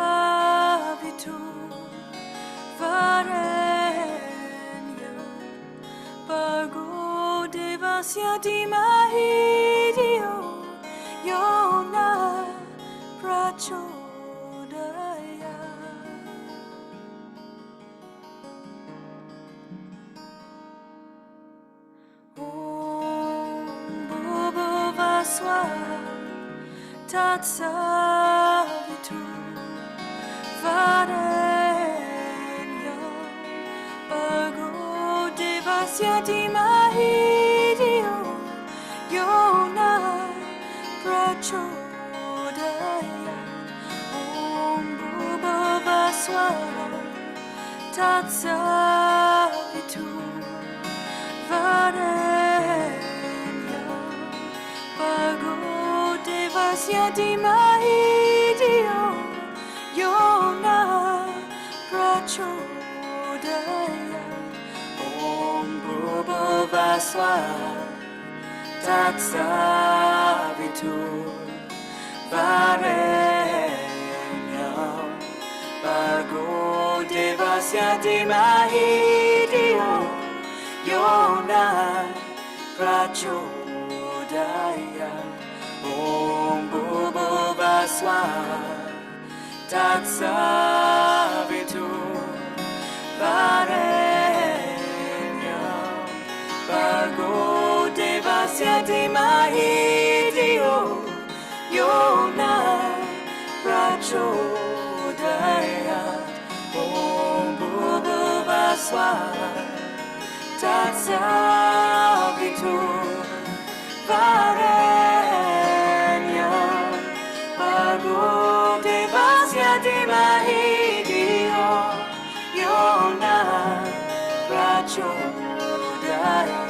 Tatsavitu Varenya Bargo Devasya Dimahi Dio Yona Prachodaya Om Bhuvaswa Tatsavitu Varenya Bargo Devasya Dimahi Dio Yona Prachodaya Om Bhuvaswa Tatsavitu Varenya Bargo Devasya Dimahi Dio Yona Prachodaya Om Bhuvaswa Tatsavitu Varenya Bargo Devasya Dimahi Dio Yona Prachodaya Om Bhuvaswa Tatsavitu Varenya Bargo Devasya Dimahi Dio Yona Prachodaya Om Bhuvaswa Tatsavitu Varenya Bargo Devasya Dimahi Dio Yona Prachodaya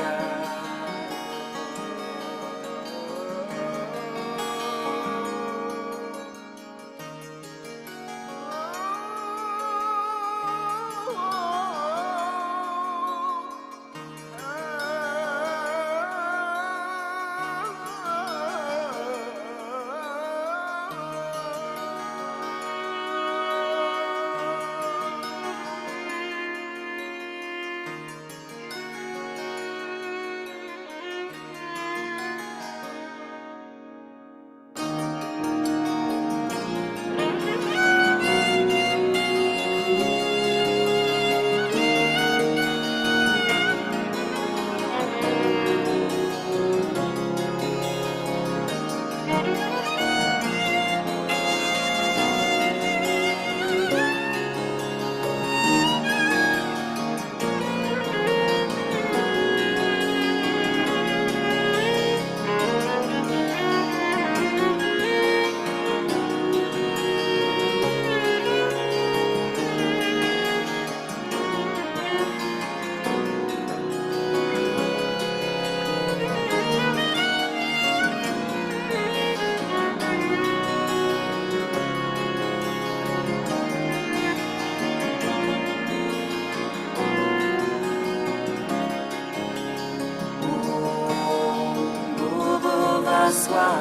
baswa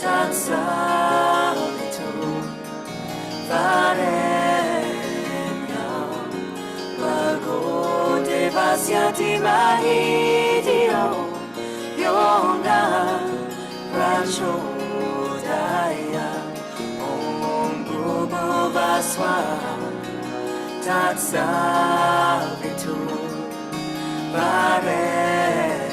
tansa itu varenya bagode basya di mahidio yona prachodaya om bubu baswa tansa itu varenya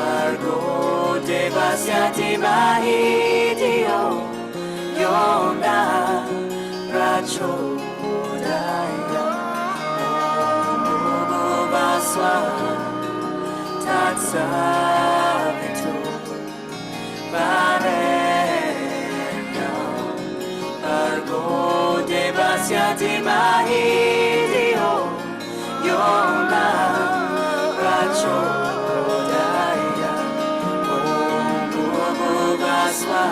Bargo devasyati mahidio yona prachodaya Mugu baswa tatsavitu varenya Bargo devasyati mahidio yona prachodaya Baswa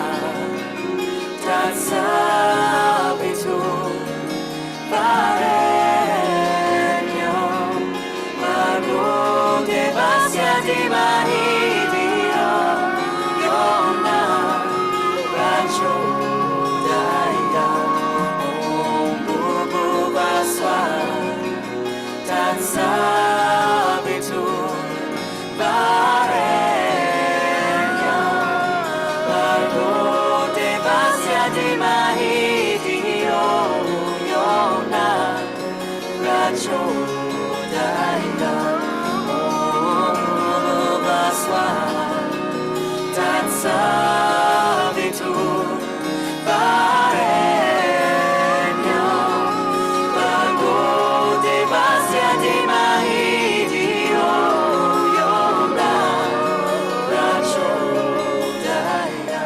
tatsavitu varenya Bargo devasya dimahidio yona prachodaya Om Bubu Baswa tatsavitu varenya Bargo devasya dimahidio yona prachodaya Om baswa tatsavitu varenya Bargo devasya dimahidio yona prachodaya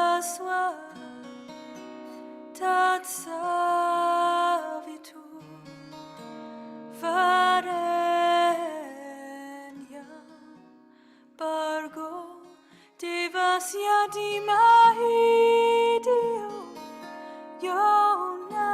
Baswa tatsavitu varenya Bargo devasya dimahidio yona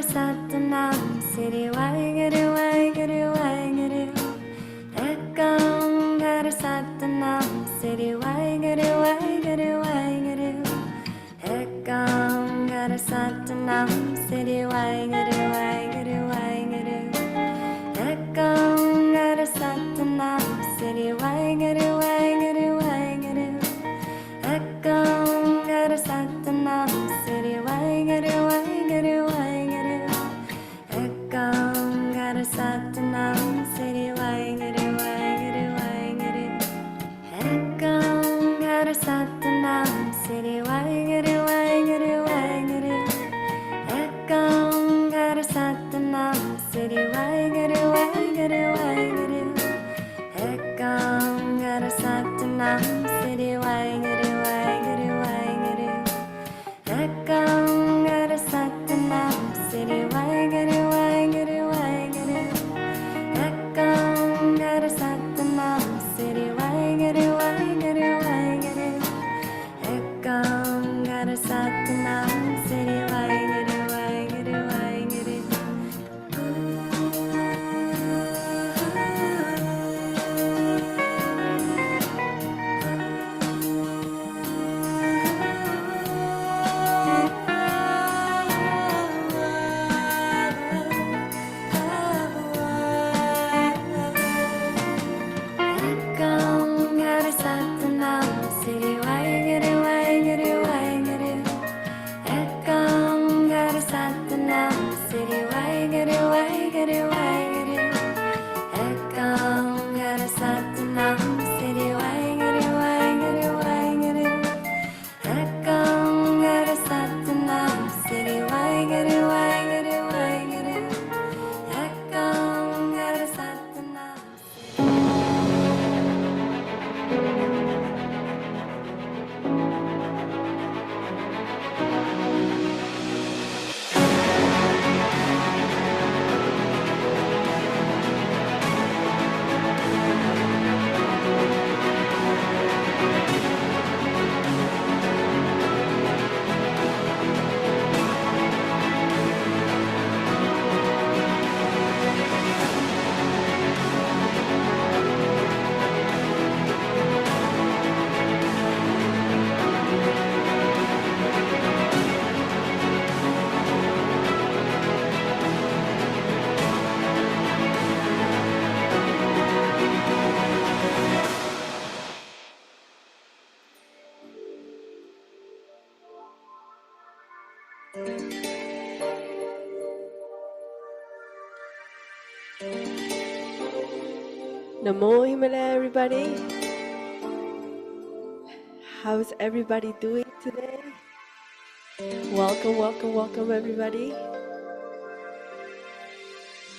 Satanam Siri Wagadu Wagadu Wagadu Ekam Gada Satanam Siri Wagadu Wagadu Wagadu Ekam Gada Satanam Siri Wagadu Wagadu Wagadu Ekam Gada Satanam Siri Wagadu Wagadu Wagadu Ekam Gada Satanam Siri Wagadu Wagadu Wagadu Ekam Gada Satanam Siri Wagadu Wagadu Wagadu Ekam Gada Satanam Siri Wagadu Wagadu Wagadu Ekam Gada Satanam Siri Wagadu Wagadu Wagadu Ekam Gada Satanam Siri Wagadu Wagadu Wagadu Ekam Gada Satanam Siri Wagadu Wagadu Wagadu Ekam Gada Satanam Siri Wagadu Wagadu Wagadu Ekam Gada Satanam Siri Wagadu Wagadu Wagadu Namo Himalaya, everybody. How's everybody doing today? Welcome, welcome, welcome, everybody.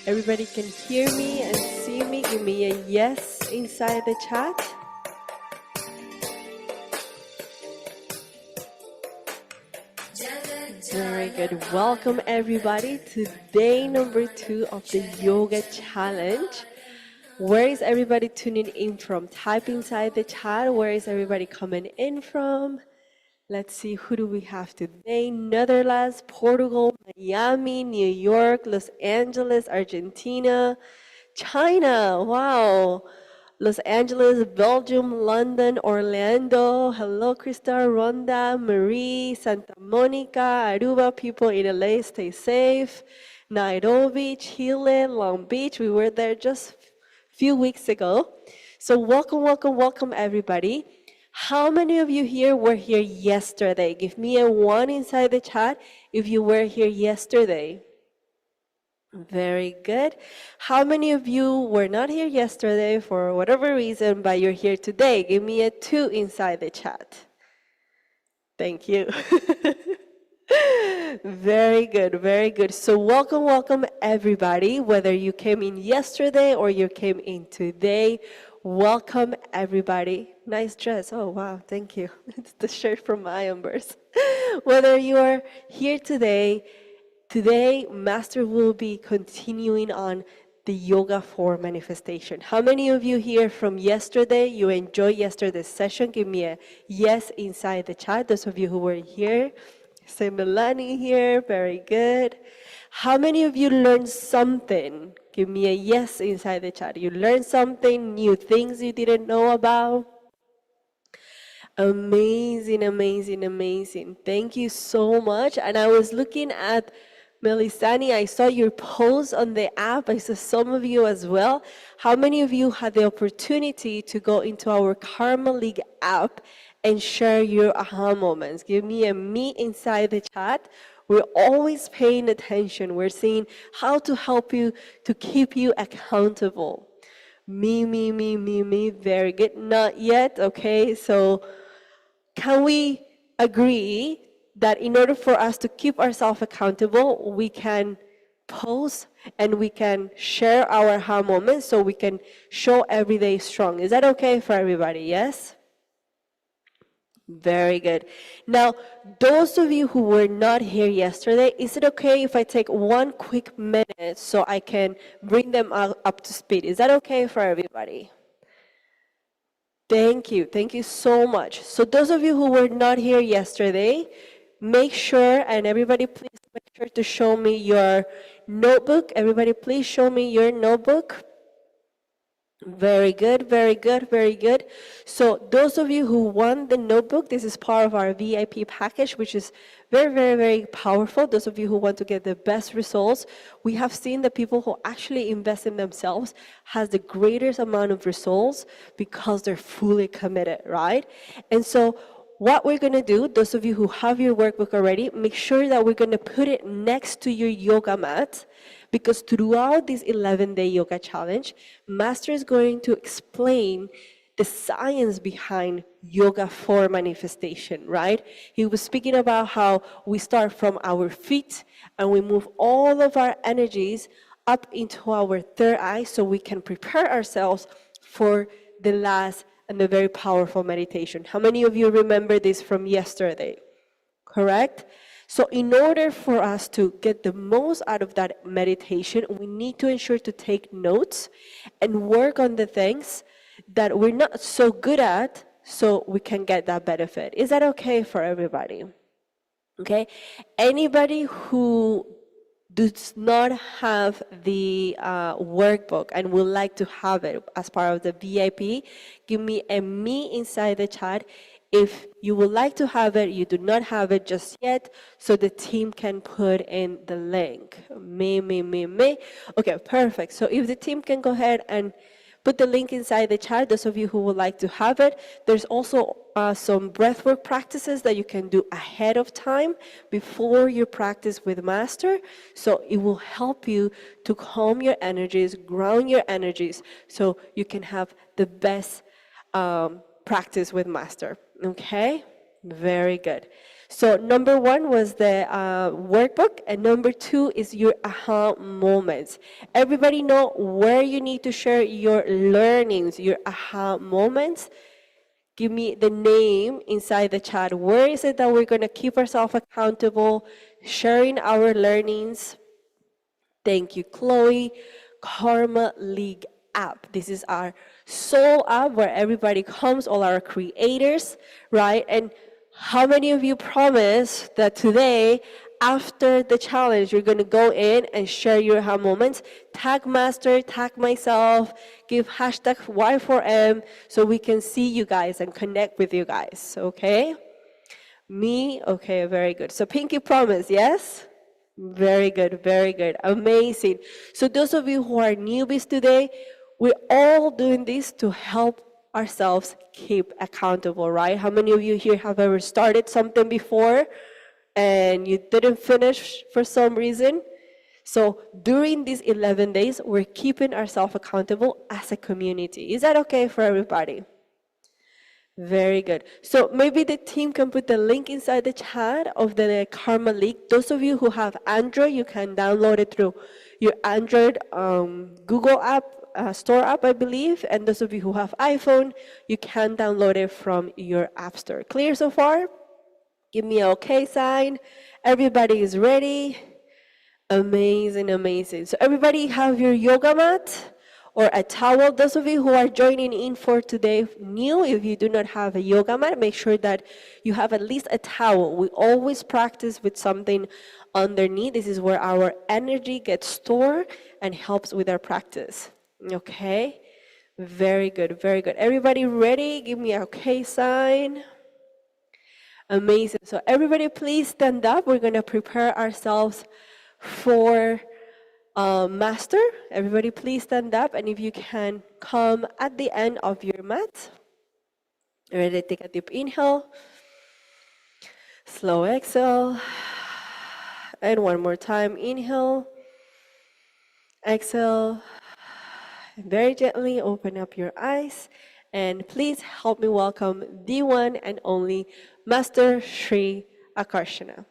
Everybody can hear me and see me. Give me a yes inside the chat. Very good. Welcome, everybody, to day number 2 of the Yoga Challenge. Where is everybody tuning in from? Type inside the chat. Where is everybody coming in from? Let's see, who do we have today? Netherlands, Portugal, Miami, New York, Los Angeles, Argentina, China. Wow. Los Angeles, Belgium, London, Orlando. Hello, Krista, Rhonda, Marie, Santa Monica, Aruba. People in LA, stay safe. Nairobi, Chile, Long Beach. We were there just a few weeks ago. So welcome, welcome, welcome, everybody. How many of you here were here yesterday? Give me a 1 inside the chat if you were here yesterday. Very good. How many of you were not here yesterday for whatever reason, but you're here today? Give me a 2 inside the chat. Thank you. Very good, very good. So welcome, welcome everybody, whether you came in yesterday or you came in today. Welcome everybody. Nice dress. Oh wow, thank you. It's the shirt from Iamverse. Whether you are here today, Master will be continuing on the yoga for manifestation. How many of you here from yesterday, you enjoyed yesterday's session? Give me a yes inside the chat. Those of you who were here. Say Melanie here, very good. How many of you learned something? Give me a yes inside the chat. You learned something, new things you didn't know about? Amazing, amazing, amazing. Thank you so much. And I was looking at Melisani, I saw your post on the app. I saw some of you as well. How many of you had the opportunity to go into our Karma League app and share your aha moments? Give me a me inside the chat. We're always paying attention. We're seeing how to help you to keep you accountable. Me. Very good. Not yet. Okay. So can we agree that in order for us to keep ourselves accountable, we can post and we can share our aha moments so we can show everyday strong? Is that okay for everybody? Yes? Very good. Now, those of you who were not here yesterday, is it okay if I take 1 quick minute so I can bring them up to speed? Is that okay for everybody? Thank you. Thank you so much. So those of you who were not here yesterday, make sure, and everybody please make sure to show me your notebook. Everybody please show me your notebook. Very good, very good, very good. So those of you who want the notebook, this is part of our VIP package, which is very, very, very powerful. Those of you who want to get the best results, we have seen that people who actually invest in themselves has the greatest amount of results because they're fully committed, right? And so what we're going to do, those of you who have your workbook already, make sure that we're going to put it next to your yoga mat, because throughout this 11-day yoga challenge, Master is going to explain the science behind yoga for manifestation, right? He was speaking about how we start from our feet and we move all of our energies up into our third eye so we can prepare ourselves for the last and the very powerful meditation. How many of you remember this from yesterday? Correct? So in order for us to get the most out of that meditation, we need to ensure to take notes and work on the things that we're not so good at so we can get that benefit. Is that okay for everybody? Okay? Anybody who does not have the workbook and would like to have it as part of the VIP, give me a me inside the chat. If you would like to have it, you do not have it just yet, so the team can put in the link. Me. Okay, perfect. So if the team can go ahead and put the link inside the chat, those of you who would like to have it. There's also some breathwork practices that you can do ahead of time before you practice with Master. So it will help you to calm your energies, ground your energies, so you can have the best practice with Master. Okay? Very good. So number one was the workbook, and number two is your aha moments. Everybody know where you need to share your learnings, your aha moments. Give me the name inside the chat. Where is it that we're going to keep ourselves accountable, sharing our learnings? Thank you, Chloe. Karma League app. This is our soul app where everybody comes, all our creators, right? And how many of you promise that today, after the challenge, you're going to go in and share your aha moments, tag Master, tag myself, give hashtag Y4M so we can see you guys and connect with you guys, okay? Me? Okay, very good. So Pinky promise, yes? Very good, very good. Amazing. So those of you who are newbies today, we're all doing this to help ourselves keep accountable, right? How many of you here have ever started something before and you didn't finish for some reason? So during these 11 days, we're keeping ourselves accountable as a community. Is that okay for everybody? Very good. So maybe the team can put the link inside the chat of the Karma League. Those of you who have Android, you can download it through your Android Google app, store app, I believe. And those of you who have iPhone, you can download it from your app store. Clear so far? Give me an okay sign. Everybody is ready. Amazing, amazing. So everybody have your yoga mat or a towel. Those of you who are joining in for today new, if you do not have a yoga mat, make sure that you have at least a towel. We always practice with something underneath. This is where our energy gets stored and helps with our practice. Okay? Very good, very good. Everybody ready? Give me a okay sign. Amazing. So everybody please stand up. We're going to prepare ourselves for Master. Everybody please stand up, and if you can come at the end of your mat. Ready, take a deep inhale, slow exhale, and one more time, inhale, exhale, and very gently open up your eyes, and please help me welcome the one and only Master Sri Akarshana.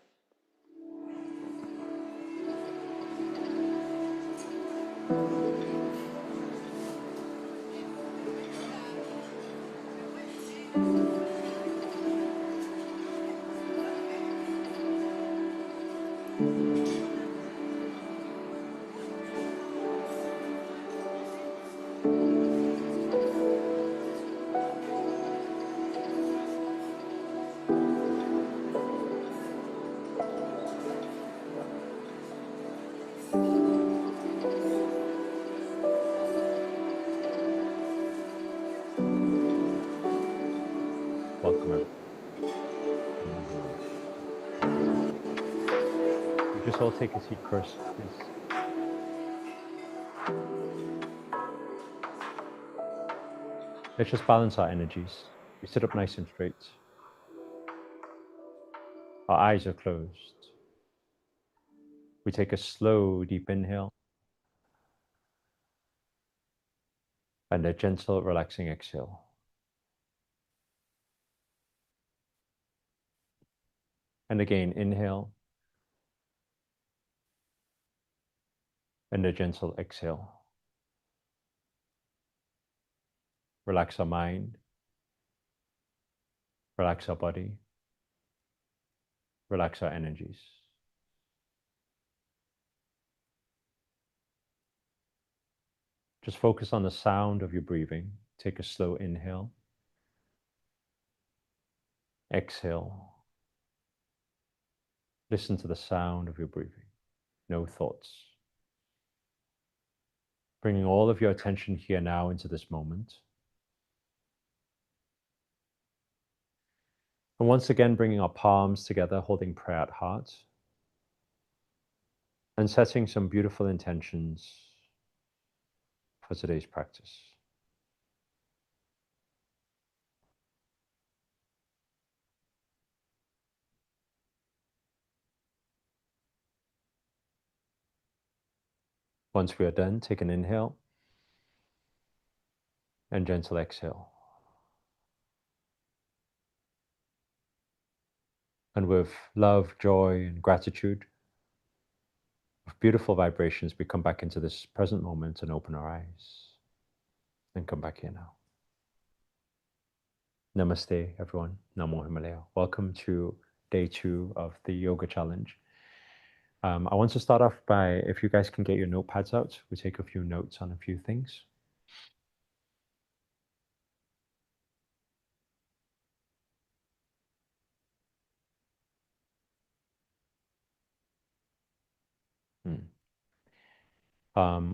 Welcome everyone. You just all take a seat first, please. Let's just balance our energies. We sit up nice and straight. Our eyes are closed. We take a slow, deep inhale and a gentle, relaxing exhale. And again, inhale and a gentle exhale. Relax our mind, relax our body, relax our energies. Just focus on the sound of your breathing. Take a slow inhale. Exhale. Listen to the sound of your breathing. No thoughts. Bringing all of your attention here now into this moment. And once again, bringing our palms together, holding prayer at heart. And setting some beautiful intentions for today's practice. Once we are done, take an inhale and gentle exhale. And with love, joy, and gratitude, with beautiful vibrations, we come back into this present moment and open our eyes. And come back here now. Namaste, everyone. Namo Himalaya. Welcome to day 2 of the Yoga Challenge. I want to start off by, if you guys can get your notepads out, we take a few notes on a few things.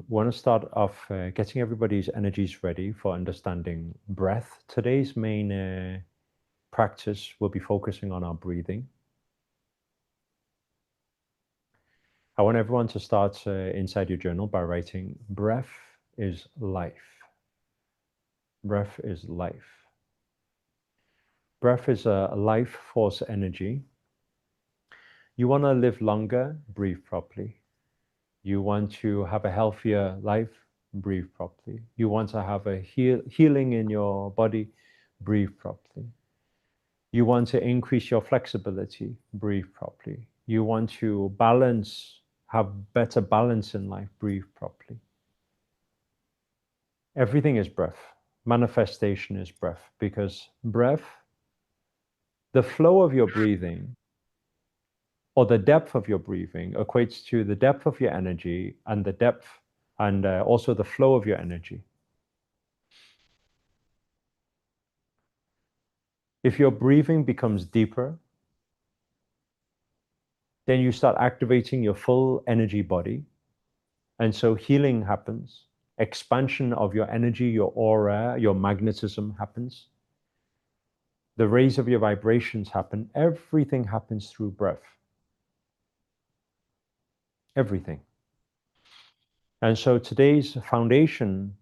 Want to start off getting everybody's energies ready for understanding breath. Today's main practice will be focusing on our breathing. I want everyone to start inside your journal by writing, breath is life. Breath is life. Breath is a life force energy. You want to live longer, breathe properly. You want to have a healthier life, breathe properly. You want to have a healing in your body, breathe properly. You want to increase your flexibility, breathe properly. You want to balance, have better balance in life, breathe properly. Everything is breath. Manifestation is breath, because breath, the flow of your breathing or the depth of your breathing equates to the depth of your energy and the depth and also the flow of your energy. If your breathing becomes deeper, then you start activating your full energy body. And so healing happens, expansion of your energy, your aura, your magnetism happens. The raise of your vibrations happen. Everything happens through breath. Everything. And so today's foundation,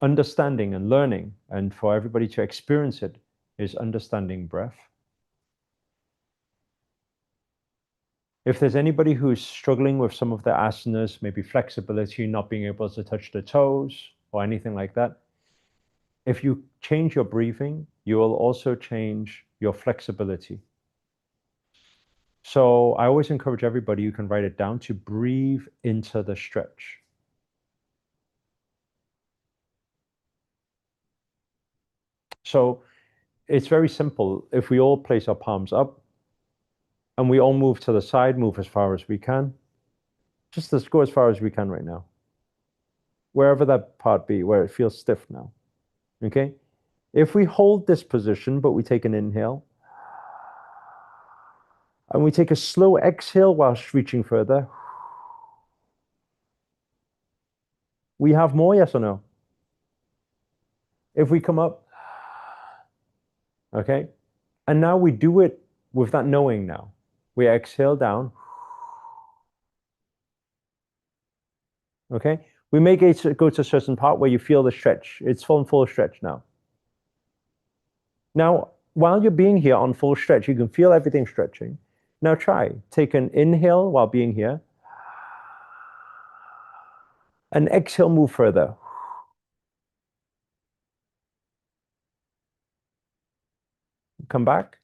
understanding and learning, and for everybody to experience it, is understanding breath. If there's anybody who's struggling with some of the asanas, maybe flexibility, not being able to touch the toes or anything like that, if you change your breathing, you will also change your flexibility. So I always encourage everybody, you can write it down, to breathe into the stretch. So it's very simple. If we all place our palms up and we all move to the side, move as far as we can, just let's go as far as we can right now. Wherever that part be, where it feels stiff now, okay? If we hold this position, but we take an inhale, and we take a slow exhale whilst reaching further, we have more, yes or no? If we come up, okay? And now we do it with that knowing now. We exhale down, okay? We may go to a certain part where you feel the stretch. It's full stretch now. Now, while you're being here on full stretch, you can feel everything stretching. Now try, take an inhale while being here, and exhale, move further. Come back.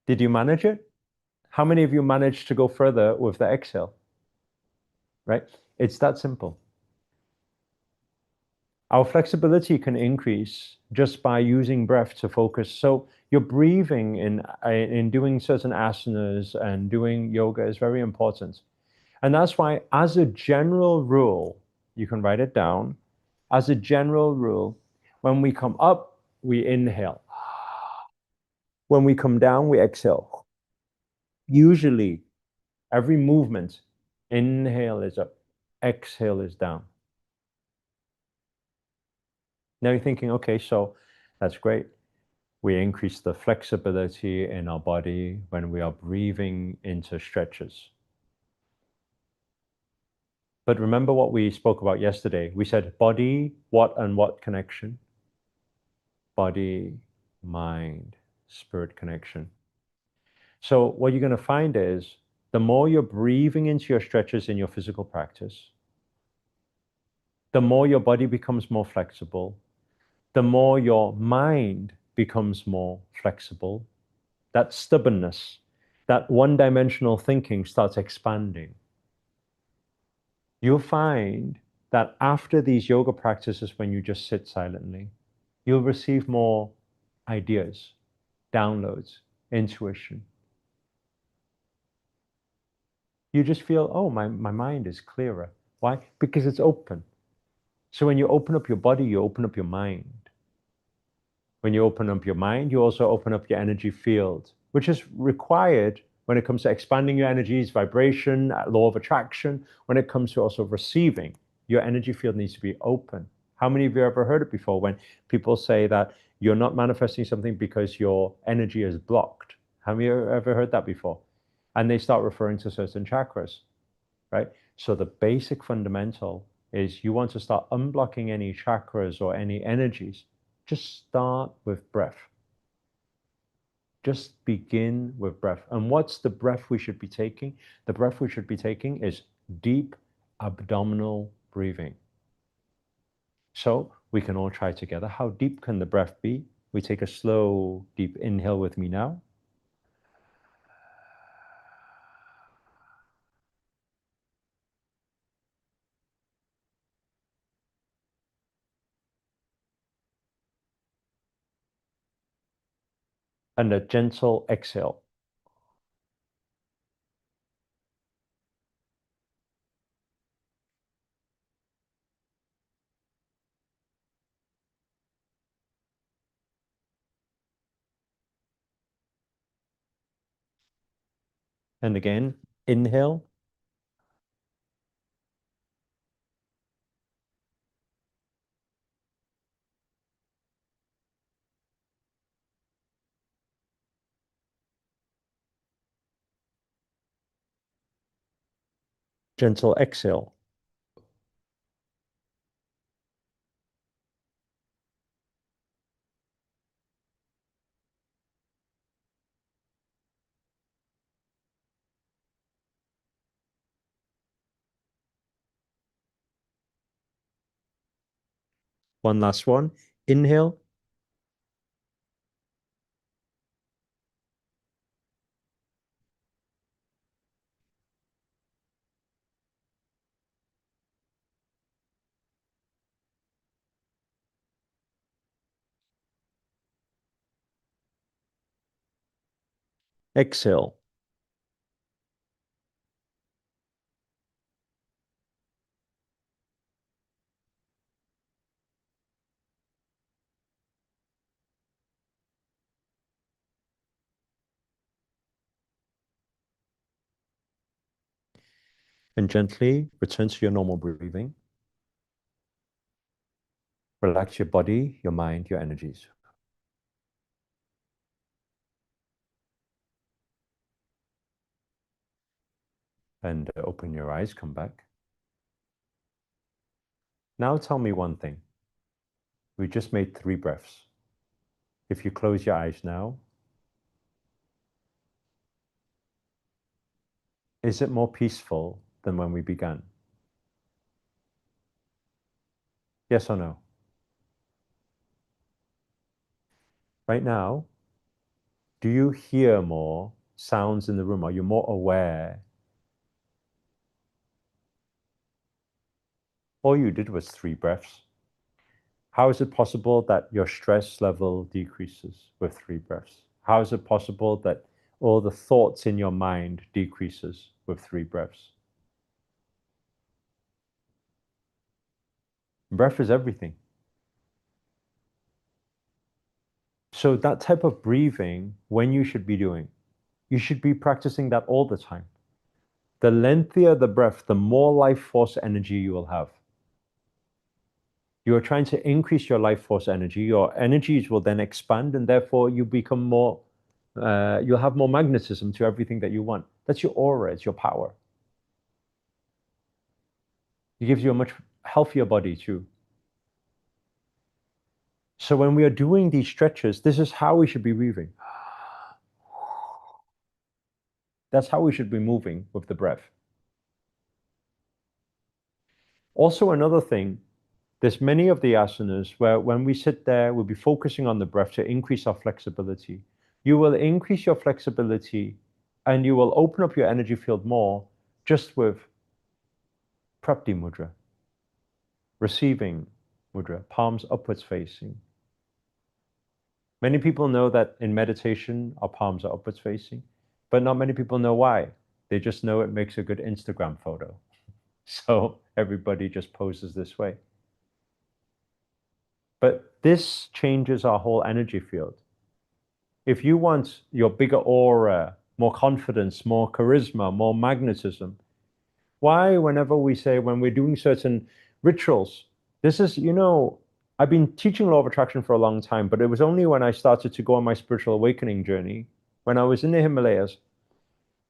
Did you manage it? How many of you managed to go further with the exhale? Right? It's that simple. Our flexibility can increase just by using breath to focus. So your breathing in doing certain asanas and doing yoga is very important. And that's why, as a general rule, you can write it down, as a general rule, when we come up, we inhale. When we come down, we exhale. Usually, every movement, inhale is up, exhale is down. Now you're thinking, okay, so that's great. We increase the flexibility in our body when we are breathing into stretches. But remember what we spoke about yesterday. We said body, what and what connection? Body, mind, spirit connection. So what you're going to find is The more you're breathing into your stretches in your physical practice, the more your body becomes more flexible, the more your mind becomes more flexible. That stubbornness, that one-dimensional thinking starts expanding. You'll find that after these yoga practices, when you just sit silently, you'll receive more ideas, downloads, intuition. You just feel, oh, my mind is clearer. Why? Because it's open. So when you open up your body, you open up your mind. When you open up your mind, you also open up your energy field, which is required when it comes to expanding your energies, vibration, law of attraction. When it comes to also receiving, your energy field needs to be open. How many of you ever heard it before when people say that you're not manifesting something because your energy is blocked? Have you ever heard that before? And they start referring to certain chakras, right? So the basic fundamental is you want to start unblocking any chakras or any energies. Just start with breath. Just begin with breath. And what's the breath we should be taking? The breath we should be taking is deep abdominal breathing. So we can all try together. How deep can the breath be? We take a slow, deep inhale with me now. And a gentle exhale. And again, inhale. Gentle exhale. One last one. Inhale. Exhale. And gently return to your normal breathing. Relax your body, your mind, your energies. And open your eyes, come back. Now tell me one thing. We just made 3 breaths. If you close your eyes now, is it more peaceful than when we began? Yes or no? Right now, do you hear more sounds in the room? Are you more aware? All you did was 3 breaths. How is it possible that your stress level decreases with 3 breaths? How is it possible that all the thoughts in your mind decreases with 3 breaths? Breath is everything. So that type of breathing, when you should be doing, you should be practicing that all the time. The lengthier the breath, the more life force energy you will have. You are trying to increase your life force energy. Your energies will then expand, and therefore you become more, you'll have more magnetism to everything that you want. That's your aura, it's your power. It gives you a much healthier body too. So when we are doing these stretches, this is how we should be breathing. That's how we should be moving with the breath. Also, another thing, there's many of the asanas where when we sit there, we'll be focusing on the breath to increase our flexibility. You will increase your flexibility and you will open up your energy field more just with Prapti Mudra, receiving mudra, palms upwards facing. Many people know that in meditation, our palms are upwards facing, but not many people know why. They just know it makes a good Instagram photo. So everybody just poses this way. But this changes our whole energy field. If you want your bigger aura, more confidence, more charisma, more magnetism, why, whenever we say, when we're doing certain rituals, this is, I've been teaching law of attraction for a long time, but it was only when I started to go on my spiritual awakening journey, when I was in the Himalayas,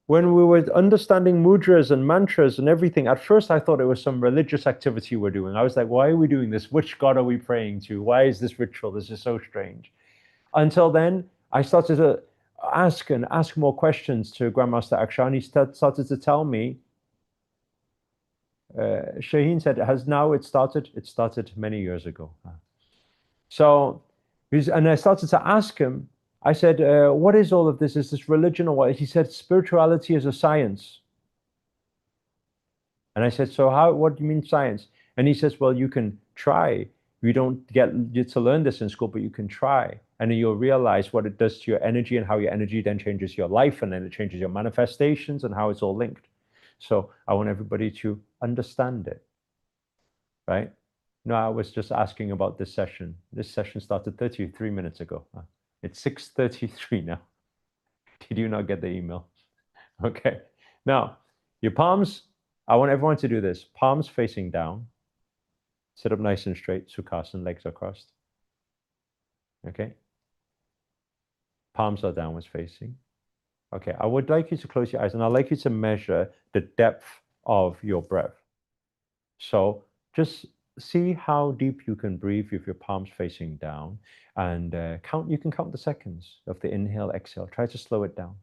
when we were understanding mudras and mantras and everything. At first, I thought it was some religious activity we're doing. I was like, why are we doing this? Which God are we praying to? Why is this ritual? This is so strange. Until then, I started to ask more questions to Grandmaster Akshan. He started to tell me, Shaheen said, it started? It started many years ago. So, and I started to ask him, I said, what is all of this? Is this religion or what? He said, spirituality is a science. And I said, so what do you mean science? And he says, well, you can try. You don't get to learn this in school, but you can try. And then you'll realize what it does to your energy and how your energy then changes your life, and then it changes your manifestations and how it's all linked. So I want everybody to understand it, right? No, I was just asking about this session. This session started 33 minutes ago. It's 6:33 now. Did you not get the email? Okay. Now, your palms, I want everyone to do this. Palms facing down. Sit up nice and straight. Sukhasana, legs are crossed. Okay. Palms are downwards facing. Okay, I would like you to close your eyes, and I'd like you to measure the depth of your breath. So just see how deep you can breathe with your palms facing down, and you can count the seconds of the inhale, exhale. Try to slow it down.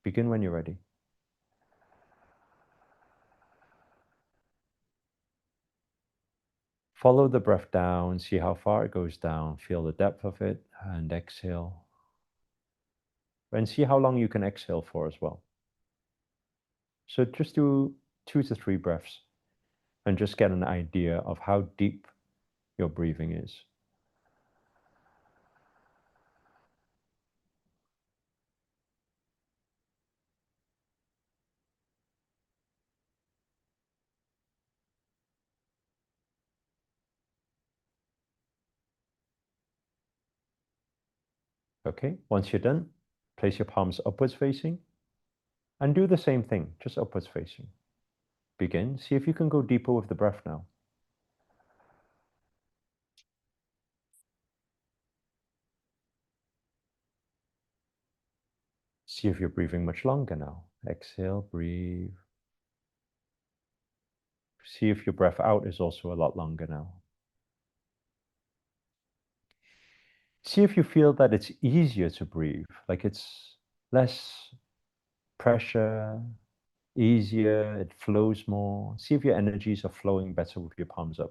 Begin when you're ready. Follow the breath down, see how far it goes down, feel the depth of it, and exhale. And see how long you can exhale for as well. So just do 2 to 3 breaths and just get an idea of how deep your breathing is. Okay, once you're done, place your palms upwards facing and do the same thing, just upwards facing. Begin, see if you can go deeper with the breath now. See if you're breathing much longer now. Exhale, breathe. See if your breath out is also a lot longer now. See if you feel that it's easier to breathe, like it's less pressure, easier, it flows more. See if your energies are flowing better with your palms up.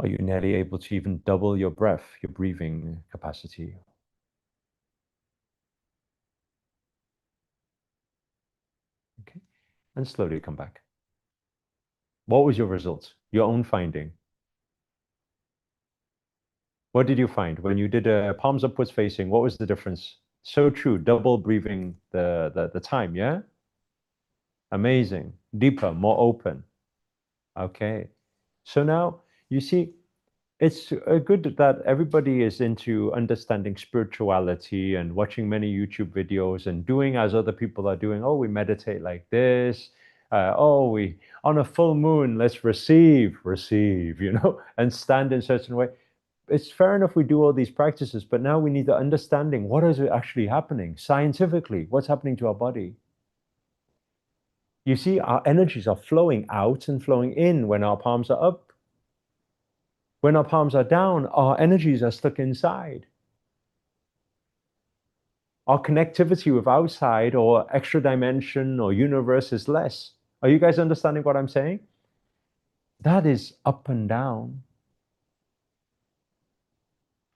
Are you nearly able to even double your breath, your breathing capacity? Okay, and slowly come back. What was your result? Your own finding? What did you find when you did palms upwards facing? What was the difference? So true, double breathing the time, yeah? Amazing, deeper, more open. Okay, so now you see, it's good that everybody is into understanding spirituality and watching many YouTube videos and doing as other people are doing. Oh, we meditate like this. We on a full moon, let's receive, and stand in a certain way. It's fair enough we do all these practices, but now we need the understanding. What is actually happening scientifically? What's happening to our body? You see, our energies are flowing out and flowing in when our palms are up. When our palms are down, our energies are stuck inside. our connectivity with outside or extra dimension or universe is less. Are you guys understanding what I'm saying? That is up and down.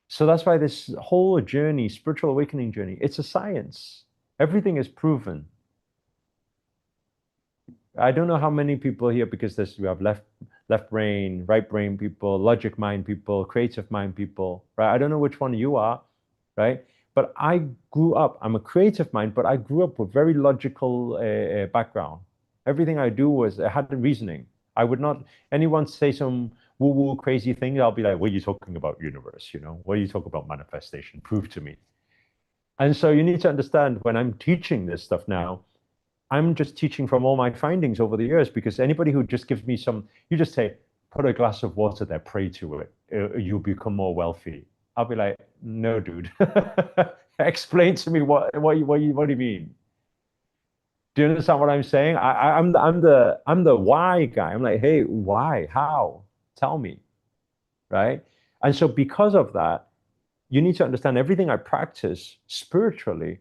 So that's why this whole journey, spiritual awakening journey, it's a science. Everything is proven. I don't know how many people here, because we have left brain, right brain people, logic mind people, creative mind people, right? I don't know which one you are, right? But I grew up, I'm a creative mind, but I grew up with very logical background. Everything I do I had the reasoning. I would not, anyone say some woo-woo crazy thing, I'll be like, what are you talking about, universe? You know, what are you talking about, manifestation? Prove to me. And so you need to understand, when I'm teaching this stuff now, I'm just teaching from all my findings over the years, because anybody who just gives me you just say, put a glass of water there, pray to it, you'll become more wealthy. I'll be like, no, dude. Explain to me what do you mean? Do you understand what I'm saying? I'm the why guy. I'm like, hey, why? How? Tell me, right? And so because of that, you need to understand everything I practice spiritually.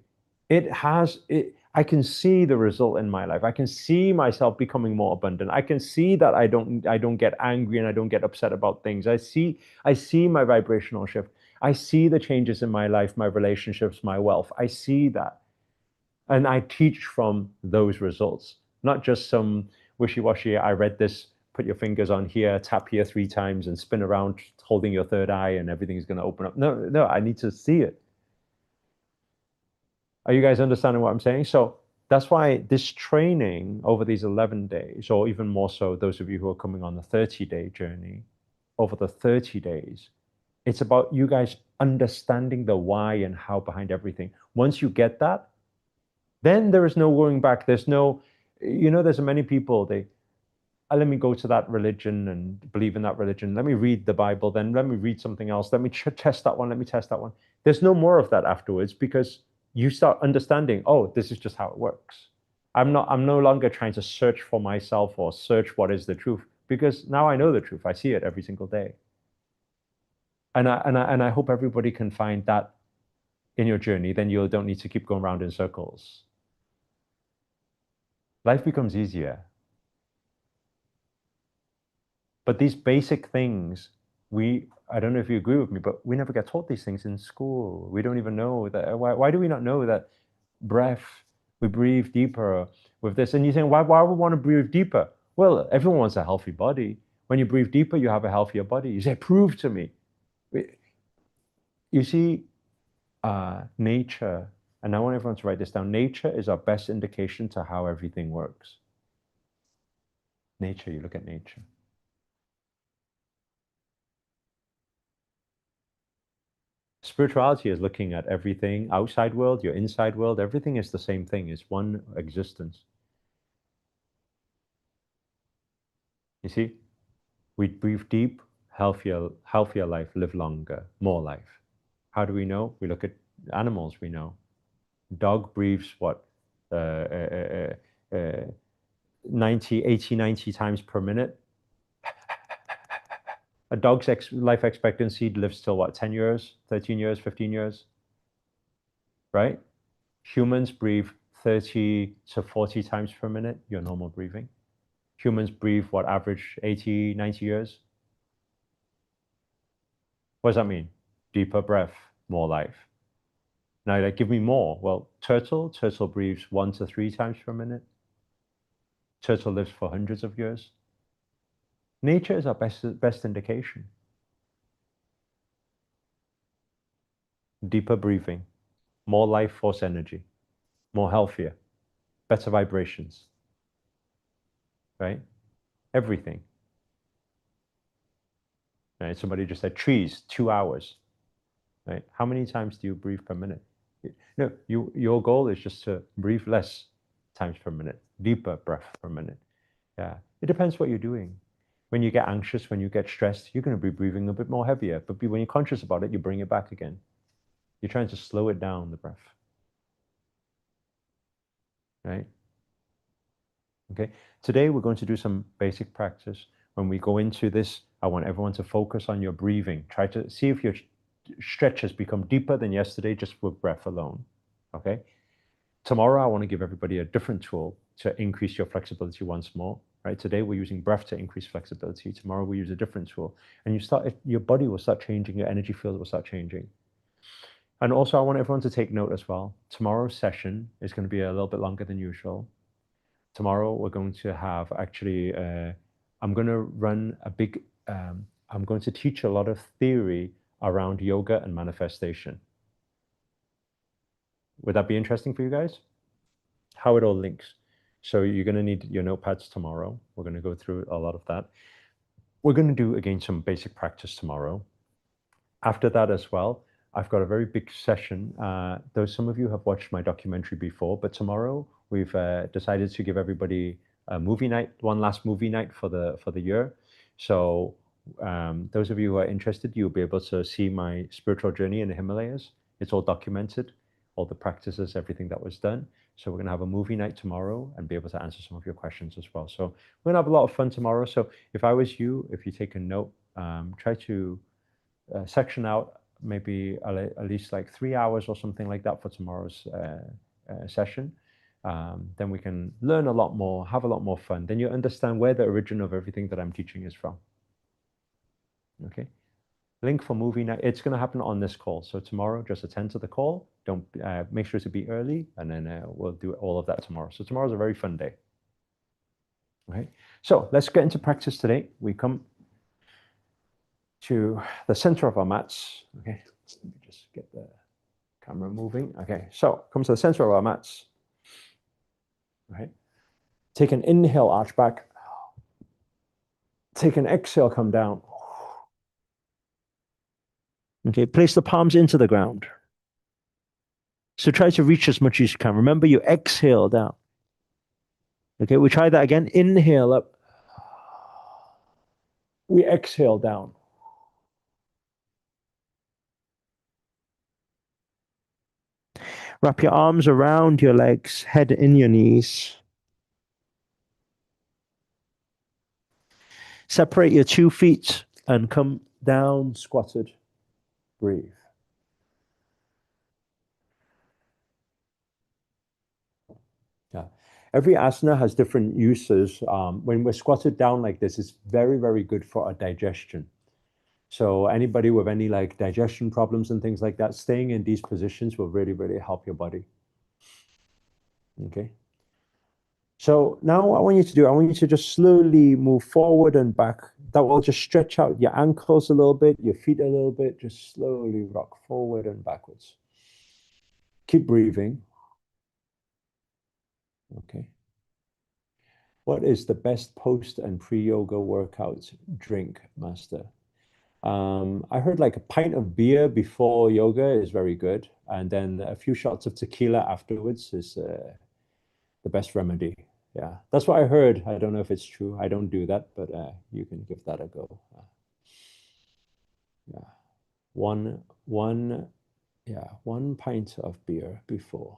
I can see the result in my life. I can see myself becoming more abundant. I can see that I don't get angry and I don't get upset about things. I see my vibrational shift. I see the changes in my life, my relationships, my wealth. I see that. And I teach from those results, not just some wishy-washy, I read this, put your fingers on here, tap here 3 times and spin around holding your third eye and everything's going to open up. No, I need to see it. Are you guys understanding what I'm saying? So that's why this training over these 11 days, or even more so, those of you who are coming on the 30-day journey, over the 30 days, it's about you guys understanding the why and how behind everything. Once you get that, then there is no going back. There's no, there's many people, let me go to that religion and believe in that religion. Let me read the Bible, then let me read something else. Let me test that one. Let me test that one. There's no more of that afterwards, because you start understanding, oh, this is just how it works. I'm no longer trying to search for myself or search what is the truth, because now I know the truth. I see it every single day. And I hope everybody can find that in your journey. Then you don't need to keep going around in circles. Life becomes easier. But these basic things, I don't know if you agree with me, but we never get taught these things in school. We don't even know that. Why do we not know that breath, we breathe deeper with this? And you think, why would we want to breathe deeper? Well, everyone wants a healthy body. When you breathe deeper, you have a healthier body. You say, prove to me. You see, nature, and I want everyone to write this down, nature is our best indication to how everything works. Nature, you look at nature. Spirituality is looking at everything, outside world, your inside world, everything is the same thing, it's one existence. You see, we breathe deep, healthier life, live longer, more life. How do we know? We look at animals, we know. Dog breathes what? 90 times per minute. A dog's life expectancy lives till what, 10 years, 13 years, 15 years, right? Humans breathe 30 to 40 times per minute, your normal breathing. Humans breathe what, average 80, 90 years? What does that mean? Deeper breath, more life. Now, like, give me more. Well, turtle breathes 1 to 3 times per minute. Turtle lives for hundreds of years. Nature is our best indication. Deeper breathing, more life force energy, more healthier, better vibrations, right? Everything. Right? Somebody just said trees, 2 hours, right? How many times do you breathe per minute? No, your goal is just to breathe less times per minute, deeper breath per minute. Yeah, it depends what you're doing. When you get anxious, when you get stressed, you're going to be breathing a bit more heavier. But when you're conscious about it, you bring it back again. You're trying to slow it down, the breath. Right? Okay. Today, we're going to do some basic practice. When we go into this, I want everyone to focus on your breathing. Try to see if your stretch has become deeper than yesterday just with breath alone. okay? Tomorrow, I want to give everybody a different tool to increase your flexibility once more, right? Today, we're using breath to increase flexibility. Tomorrow, we use a different tool. And your body will start changing, your energy field will start changing. And also, I want everyone to take note as well. Tomorrow's session is going to be a little bit longer than usual. Tomorrow, we're going to have actually, I'm going to run a big, I'm going to teach a lot of theory around yoga and manifestation. Would that be interesting for you guys? How it all links. So you're going to need your notepads tomorrow. We're going to go through a lot of that. We're going to do, again, some basic practice tomorrow. After that as well, I've got a very big session. Though some of you have watched my documentary before, but tomorrow we've decided to give everybody a movie night, one last movie night for the year. So those of you who are interested, you'll be able to see my spiritual journey in the Himalayas. It's all documented, all the practices, everything that was done. So we're going to have a movie night tomorrow and be able to answer some of your questions as well. So we're going to have a lot of fun tomorrow. So if I was you, if you take a note, try to section out maybe at least like 3 hours or something like that for tomorrow's session. Then we can learn a lot more, have a lot more fun. Then you understand where the origin of everything that I'm teaching is from. Okay. Link for movie night. It's going to happen on this call. So tomorrow, just attend to the call. Don't make sure to be early, and then we'll do all of that tomorrow. So tomorrow's a very fun day. Okay. So let's get into practice today. We come to the center of our mats. Okay. Let me just get the camera moving. Okay. So come to the center of our mats. Okay. Take an inhale, arch back. Take an exhale, come down. Okay, place the palms into the ground. So try to reach as much as you can. Remember, you exhale down. Okay, we try that again. Inhale up. We exhale down. Wrap your arms around your legs, head in your knees. Separate your 2 feet and come down squatted. Breathe. Yeah. Every asana has different uses. When we're squatted down like this, it's very, very good for our digestion. So anybody with any like digestion problems and things like that, staying in these positions will really, really help your body. Okay. So now what I want you to do, I want you to just slowly move forward and back. That will just stretch out your ankles a little bit, your feet a little bit. Just slowly rock forward and backwards. Keep breathing. Okay. What is the best post and pre-yoga workout drink, Master? I heard like a pint of beer before yoga is very good. And then a few shots of tequila afterwards is the best remedy. Yeah, that's what I heard. I don't know if it's true. I don't do that, but you can give that a go. Yeah, one pint of beer before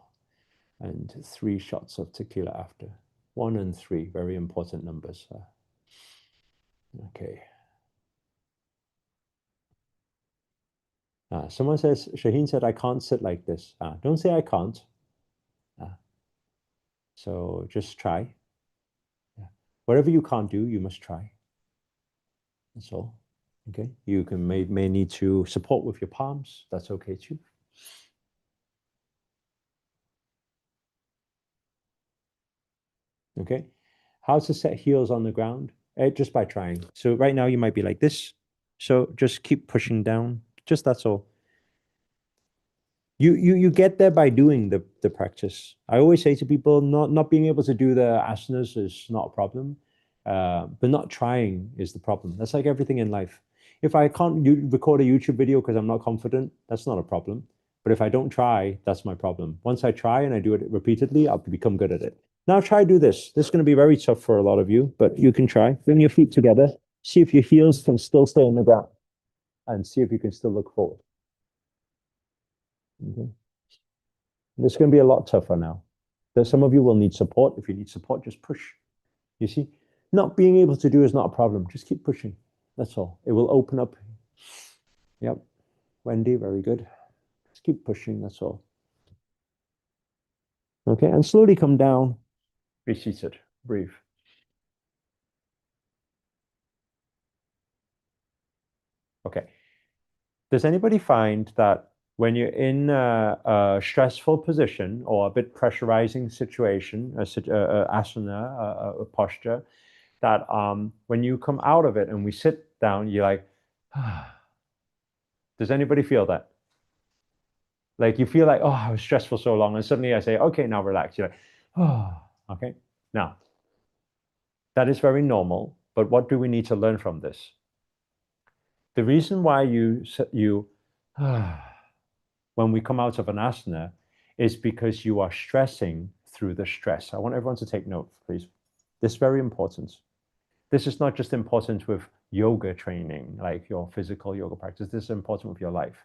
and 3 shots of tequila after. 1 and 3, very important numbers. Okay. Someone says, Shaheen said, I can't sit like this. Don't say I can't. So just try. Yeah. Whatever you can't do, you must try. That's all. Okay. You can may need to support with your palms. That's okay too. Okay. How to set heels on the ground? Just by trying. So right now you might be like this. So just keep pushing down. Just that's all. You get there by doing the practice. I always say to people, not being able to do the asanas is not a problem, but not trying is the problem. That's like everything in life. If I can't record a YouTube video because I'm not confident, that's not a problem. But if I don't try, that's my problem. Once I try and I do it repeatedly, I'll become good at it. Now try do this. This is going to be very tough for a lot of you, but you can try. Bring your feet together. See if your heels can still stay on the ground and see if you can still look forward. Okay. This is going to be a lot tougher now. Some of you will need support. If you need support, just push. You see, not being able to do is not a problem. Just keep pushing. That's all. It will open up. Yep. Wendy, very good. Just keep pushing. That's all. Okay, and slowly come down, be seated, breathe. Okay. Does anybody find that when you're in a stressful position or a bit pressurizing situation, a asana, a posture, that when you come out of it and we sit down, you're like, ah. Does anybody feel that? Like you feel like, oh, I was stressful so long, and suddenly I say, okay, now relax. You're like, oh, okay. Now, that is very normal, but what do we need to learn from this? The reason why when we come out of an asana is because you are stressing through the stress. I want everyone to take note, please. This is very important. This is not just important with yoga training, like your physical yoga practice. This is important with your life.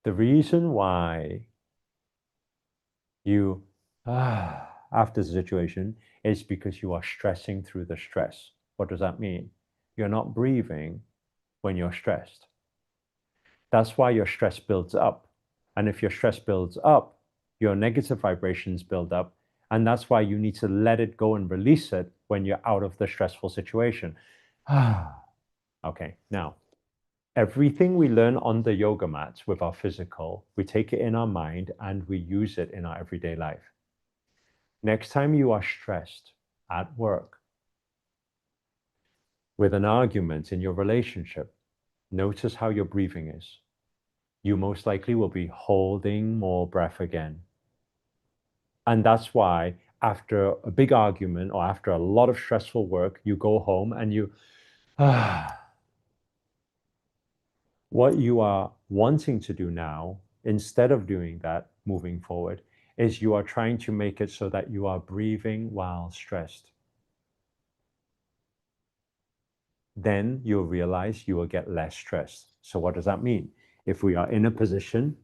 The reason why you after the situation is because you are stressing through the stress. What does that mean? You're not breathing when you're stressed. That's why your stress builds up. And if your stress builds up, your negative vibrations build up. And that's why you need to let it go and release it when you're out of the stressful situation. Okay, now, everything we learn on the yoga mats with our physical, we take it in our mind and we use it in our everyday life. Next time you are stressed at work, with an argument in your relationship, notice how your breathing is. You most likely will be holding more breath again. And that's why after a big argument or after a lot of stressful work, you go home and you, what you are wanting to do now, instead of doing that moving forward, is you are trying to make it so that you are breathing while stressed. Then you'll realize you will get less stressed. So what does that mean? If we are in a position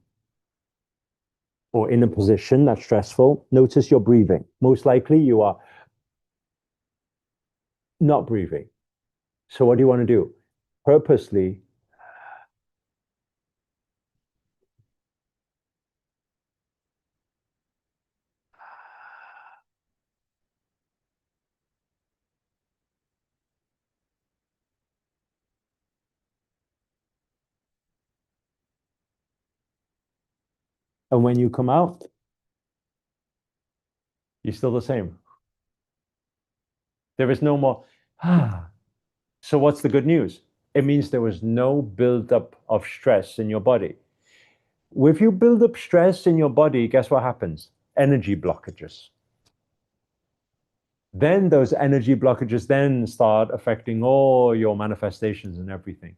that's stressful, notice your breathing. Most likely you are not breathing. So what do you want to do? Purposely and when you come out, you're still the same. There is no more. So what's the good news? It means there was no buildup of stress in your body. If you build up stress in your body, guess what happens? Energy blockages. Then those energy blockages then start affecting all your manifestations and everything.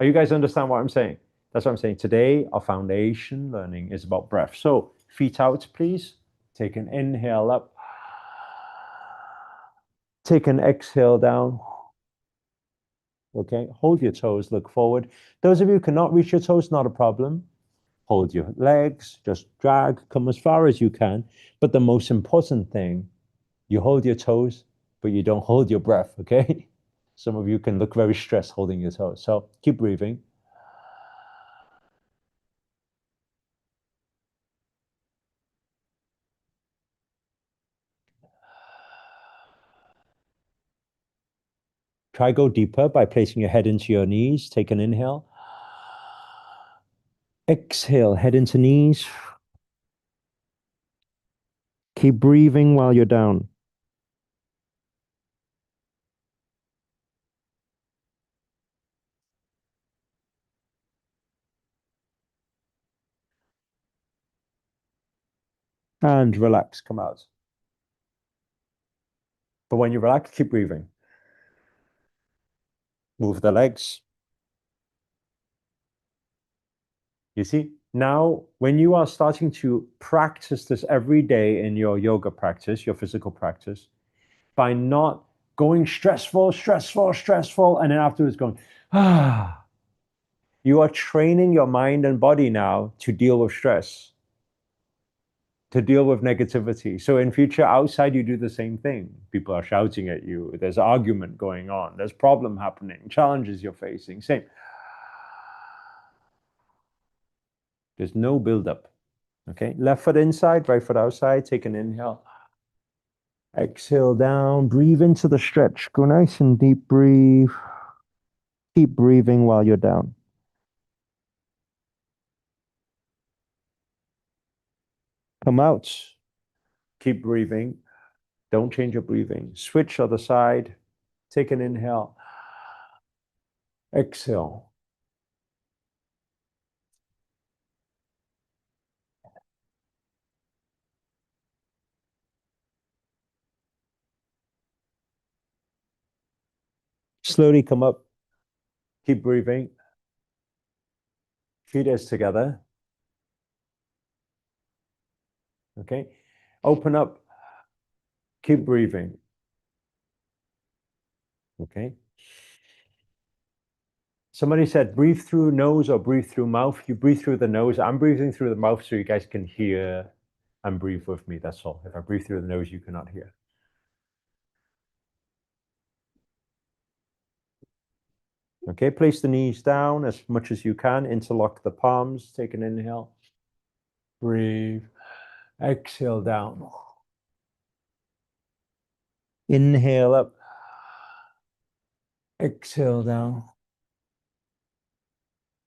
Are you guys understand what I'm saying? That's what I'm saying. Today, our foundation learning is about breath. So feet out, please. Take an inhale up. Take an exhale down. Okay, hold your toes, look forward. Those of you who cannot reach your toes, not a problem. Hold your legs, just drag, come as far as you can. But the most important thing, you hold your toes, but you don't hold your breath, okay? Some of you can look very stressed holding your toes. So keep breathing. Try go deeper by placing your head into your knees. Take an inhale. Exhale, head into knees. Keep breathing while you're down. And relax, come out. But when you relax, keep breathing. Move the legs. You see, now when you are starting to practice this every day in your yoga practice, your physical practice, by not going stressful, and then afterwards going, you are training your mind and body now to deal with stress, to deal with negativity. So in future, outside, you do the same thing. People are shouting at you. There's argument going on. There's problem happening, challenges you're facing. Same. There's no buildup. Okay, left foot inside, right foot outside. Take an inhale. Exhale down. Breathe into the stretch. Go nice and deep. Breathe. Keep breathing while you're down. Come out. Keep breathing. Don't change your breathing. Switch other side. Take an inhale. Exhale. Slowly come up. Keep breathing. Feet is together. Okay. Open up. Keep breathing. Okay. Somebody said breathe through nose or breathe through mouth. You breathe through the nose. I'm breathing through the mouth so you guys can hear and breathe with me. That's all. If I breathe through the nose, you cannot hear. Okay, place the knees down as much as you can. Interlock the palms. Take an inhale. Breathe. Exhale down. Inhale up. Exhale down.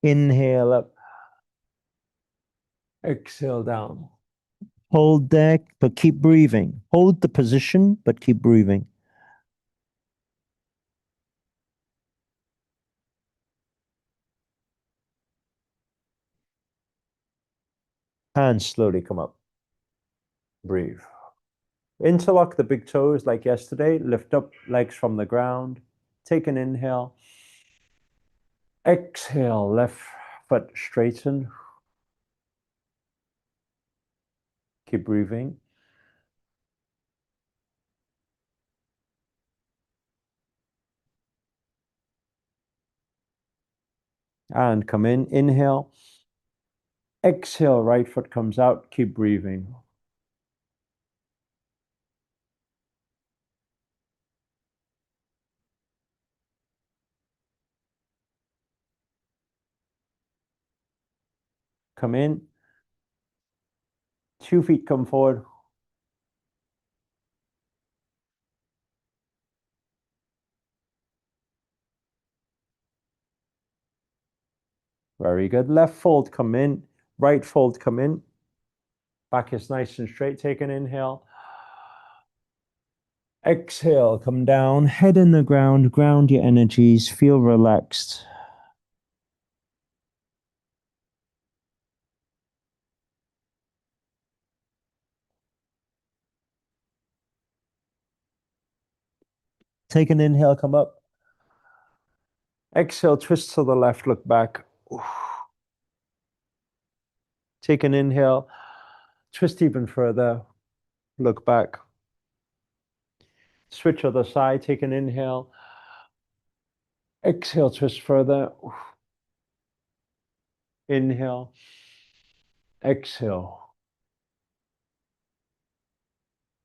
Inhale up. Exhale down. Hold there, but keep breathing. Hold the position, but keep breathing. Hands slowly come up. Breathe. Interlock the big toes like yesterday. Lift up legs from the ground. Take an inhale. Exhale, left foot straighten. Keep breathing. And come in. Inhale. Exhale, right foot comes out. Keep breathing. Come in. 2 feet come forward. Very good. Left fold come in. Right fold come in. Back is nice and straight. Take an inhale. Exhale, come down. Head in the ground. Ground your energies. Feel relaxed. Take an inhale, come up. Exhale, twist to the left, look back. Take an inhale, twist even further, look back. Switch other side, take an inhale. Exhale, twist further. Inhale. Exhale.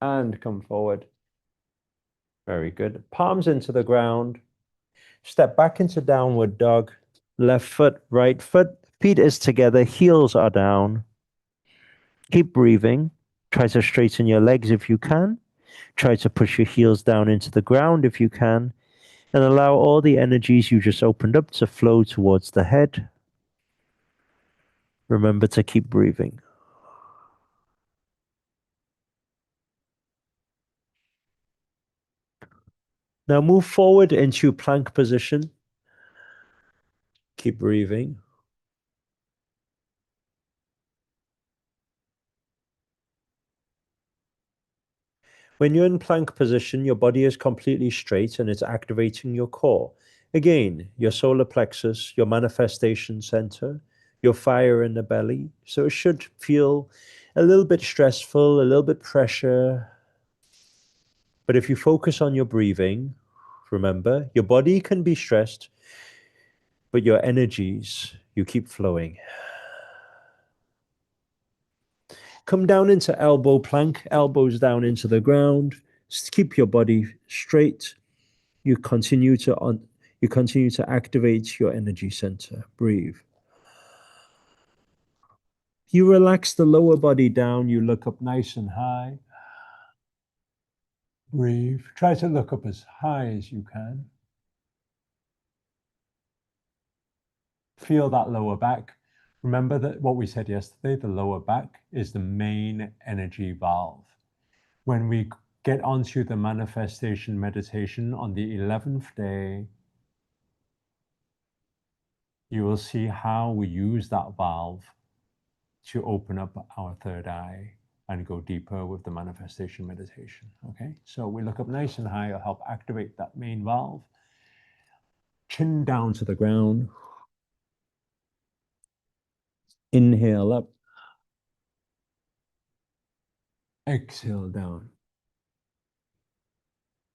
And come forward. Very good. Palms into the ground. Step back into downward dog. Left foot, right foot. Feet is together, heels are down. Keep breathing. Try to straighten your legs if you can. Try to push your heels down into the ground if you can. And allow all the energies you just opened up to flow towards the head. Remember to keep breathing. Now move forward into plank position. Keep breathing. When you're in plank position, your body is completely straight and it's activating your core. Again, your solar plexus, your manifestation center, your fire in the belly. So it should feel a little bit stressful, a little bit pressure. But if you focus on your breathing, remember, your body can be stressed, but your energies, you keep flowing. Come down into elbow plank, elbows down into the ground. Keep your body straight. You continue to activate your energy center. Breathe. You relax the lower body down, you look up nice and high. Breathe. Try to look up as high as you can. Feel that lower back. Remember that what we said yesterday, the lower back is the main energy valve. When we get onto the manifestation meditation on the 11th day, you will see how we use that valve to open up our third eye and go deeper with the manifestation meditation. Okay, so we look up nice and high, it'll help activate that main valve. Chin down to the ground. Inhale up. Exhale down.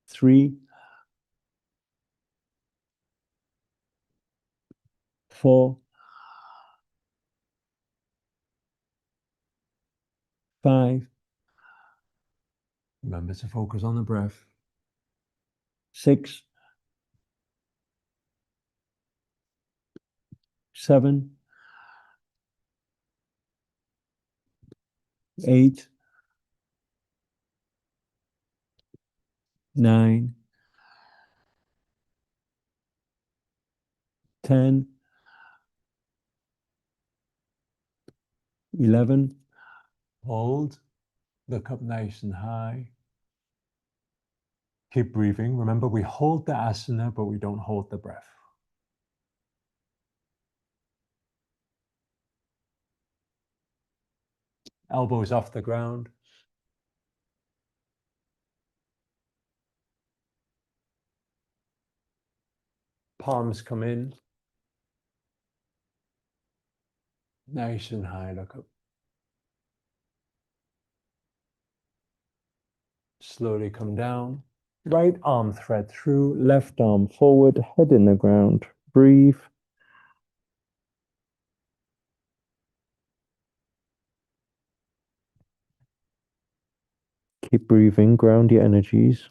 3, 4, 5. Remember to focus on the breath. 6, 7, 8, 9, 10, 11. Hold. Look up nice and high. Keep breathing. Remember, we hold the asana, but we don't hold the breath. Elbows off the ground. Palms come in. Nice and high, look up. Slowly come down. Right arm thread through, left arm forward, head in the ground. Breathe. Keep breathing, ground your energies.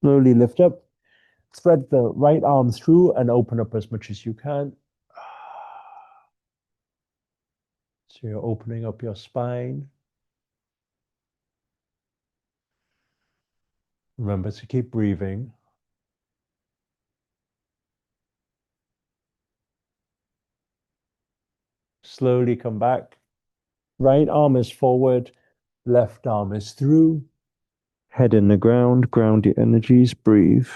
Slowly lift up. Spread the right arm through and open up as much as you can. So you're opening up your spine. Remember to keep breathing. Slowly come back. Right arm is forward, left arm is through. Head in the ground, ground your energies, breathe.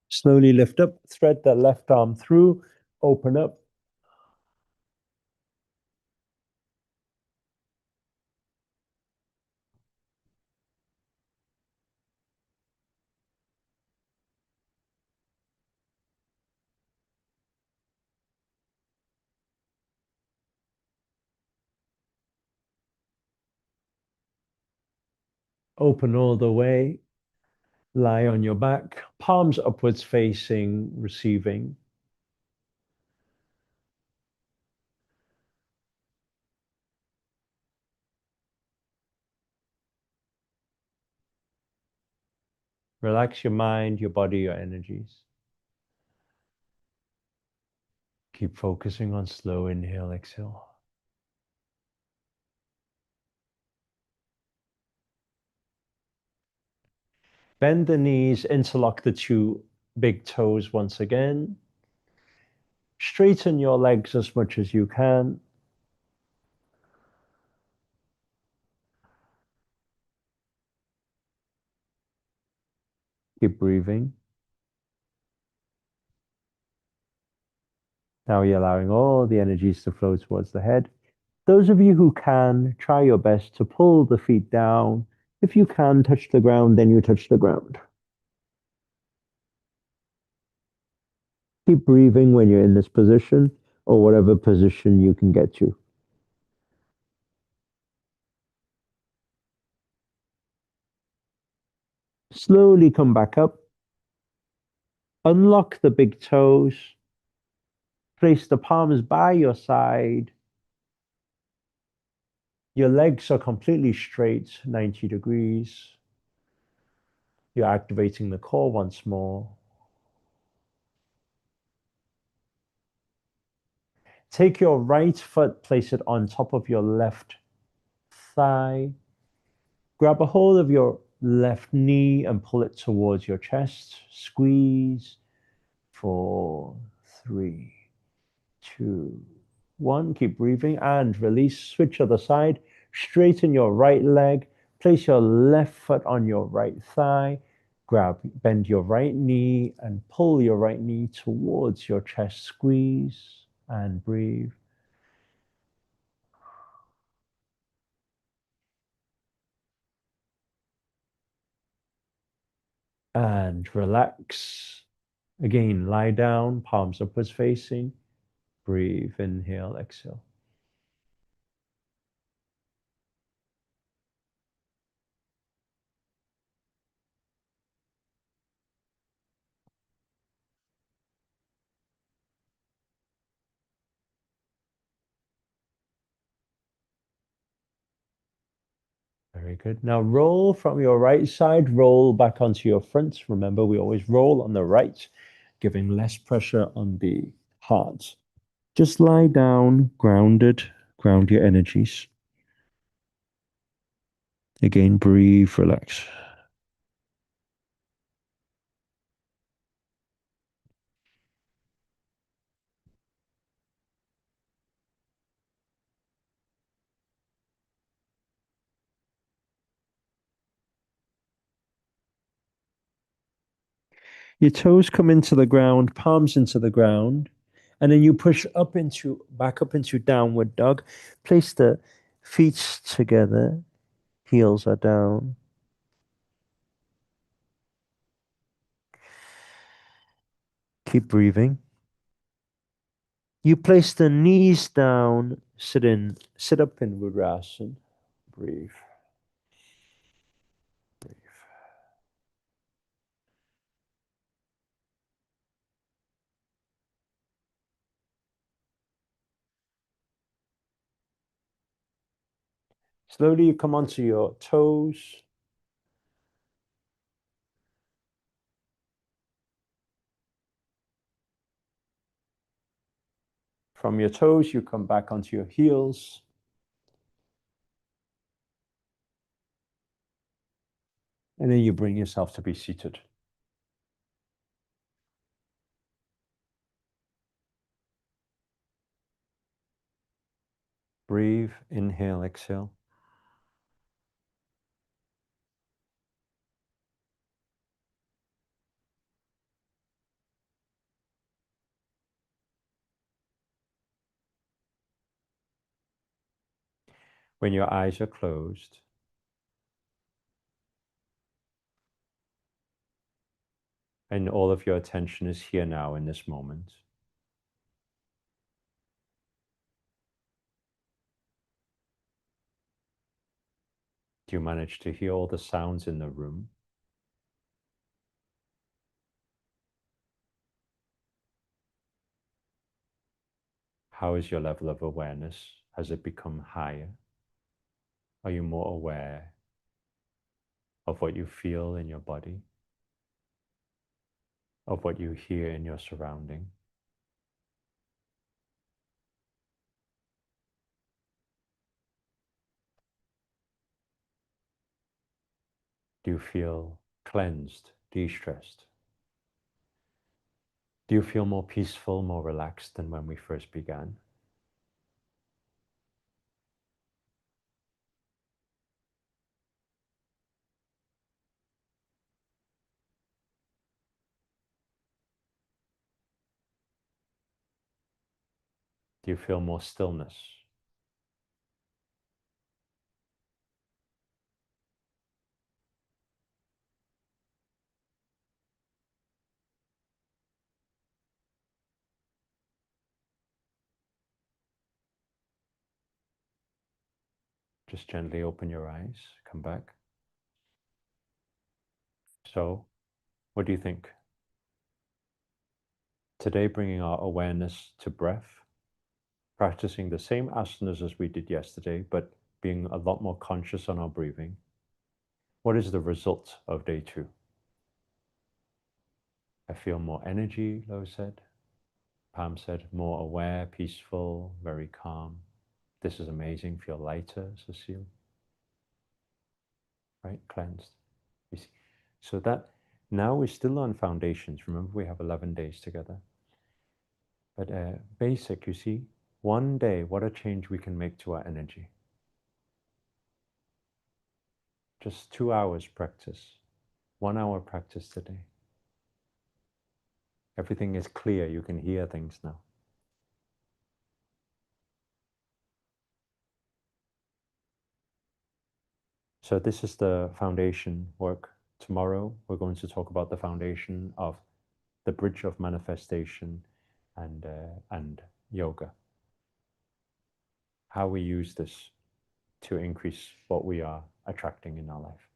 Slowly lift up, thread the left arm through, open up. Open all the way. Lie on your back, palms upwards facing, receiving. Relax your mind, your body, your energies. Keep focusing on slow inhale, exhale. Bend the knees, interlock the two big toes once again. Straighten your legs as much as you can. Keep breathing. Now you're allowing all the energies to flow towards the head. Those of you who can, try your best to pull the feet down. If you can touch the ground, then you touch the ground. Keep breathing when you're in this position or whatever position you can get to. Slowly come back up. Unlock the big toes. Place the palms by your side. Your legs are completely straight, 90 degrees. You're activating the core once more. Take your right foot, place it on top of your left thigh. Grab a hold of your left knee and pull it towards your chest. Squeeze. 4, 3, 2, 1. Keep breathing and release. Switch other side. Straighten your right leg. Place your left foot on your right thigh. Bend your right knee and pull your right knee towards your chest. Squeeze and breathe. And relax. Again, lie down, palms upwards facing. Breathe, inhale, exhale. Very good. Now roll from your right side, roll back onto your front. Remember, we always roll on the right, giving less pressure on the heart. Just lie down, grounded, ground your energies. Again, breathe, relax. Your toes come into the ground, palms into the ground, and then you push back up into downward dog. Place the feet together, heels are down. Keep breathing. You place the knees down, sit up in Virasana. Breathe. Breathe. Slowly you come onto your toes. From your toes, you come back onto your heels. And then you bring yourself to be seated. Breathe, inhale, exhale. When your eyes are closed, and all of your attention is here now in this moment, do you manage to hear all the sounds in the room? How is your level of awareness? Has it become higher? Are you more aware of what you feel in your body, of what you hear in your surrounding? Do you feel cleansed, de-stressed? Do you feel more peaceful, more relaxed than when we first began? Do you feel more stillness? Just gently open your eyes, come back. So, what do you think? Today, bringing our awareness to breath, practicing the same asanas as we did yesterday, but being a lot more conscious on our breathing. What is the result of day 2? I feel more energy, Lo said. Pam said, more aware, peaceful, very calm. This is amazing. Feel lighter, Cecile. Right? Cleansed. You see? So that now we're still on foundations. Remember, we have 11 days together. But basic, you see, one day, what a change we can make to our energy. Just 2 hours practice, 1 hour practice today. Everything is clear. You can hear things now. So this is the foundation work. Tomorrow, we're going to talk about the foundation of the bridge of manifestation and yoga. How we use this to increase what we are attracting in our life.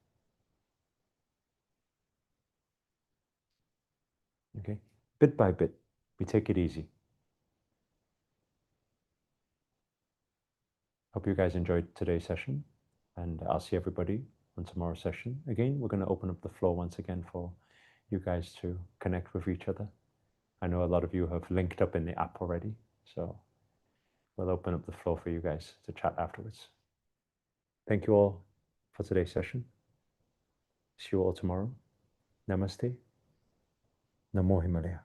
Okay, bit by bit, we take it easy. Hope you guys enjoyed today's session, and I'll see everybody on tomorrow's session. Again, we're going to open up the floor once again for you guys to connect with each other. I know a lot of you have linked up in the app already, so we'll open up the floor for you guys to chat afterwards. Thank you all for today's session. See you all tomorrow. Namaste. Namo Himalaya.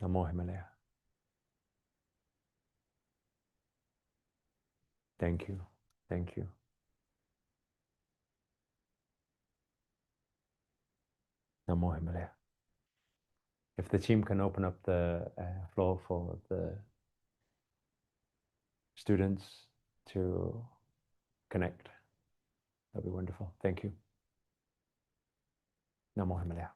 Namo Himalaya. Thank you. Thank you. Namo Himalaya. If the team can open up the floor for the students to connect, that'd be wonderful. Thank you. Namo Himalaya.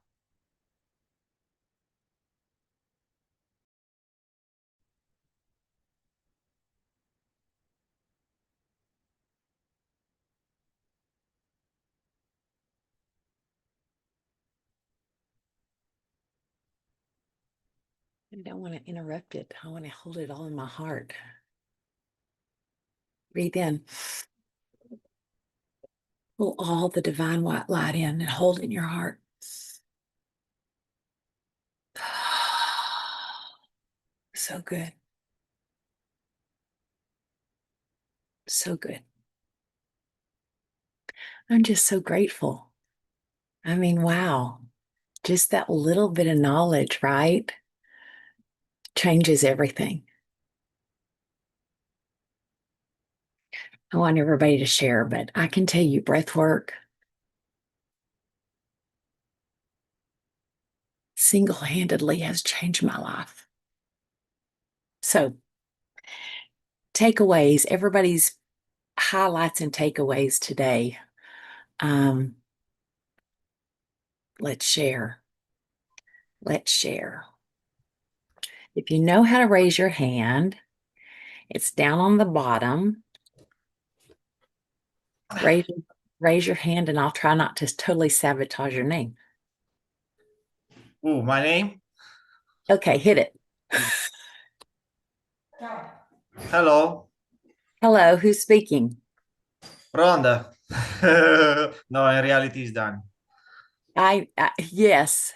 I don't want to interrupt it. I want to hold it all in my heart. Breathe in. Pull all the divine white light in and hold it in your heart. So good. So good. I'm just so grateful. I mean, wow. Just that little bit of knowledge, right? Changes everything. I want everybody to share, but I can tell you breath work single-handedly has changed my life. So, takeaways, everybody's highlights and takeaways today. Let's share. Let's share. If you know how to raise your hand, it's down on the bottom. Raise your hand, and I'll try not to totally sabotage your name. Oh, my name? Okay, hit it. Hello, Hello, who's speaking? Rhonda. No, in reality, it's done. Yes.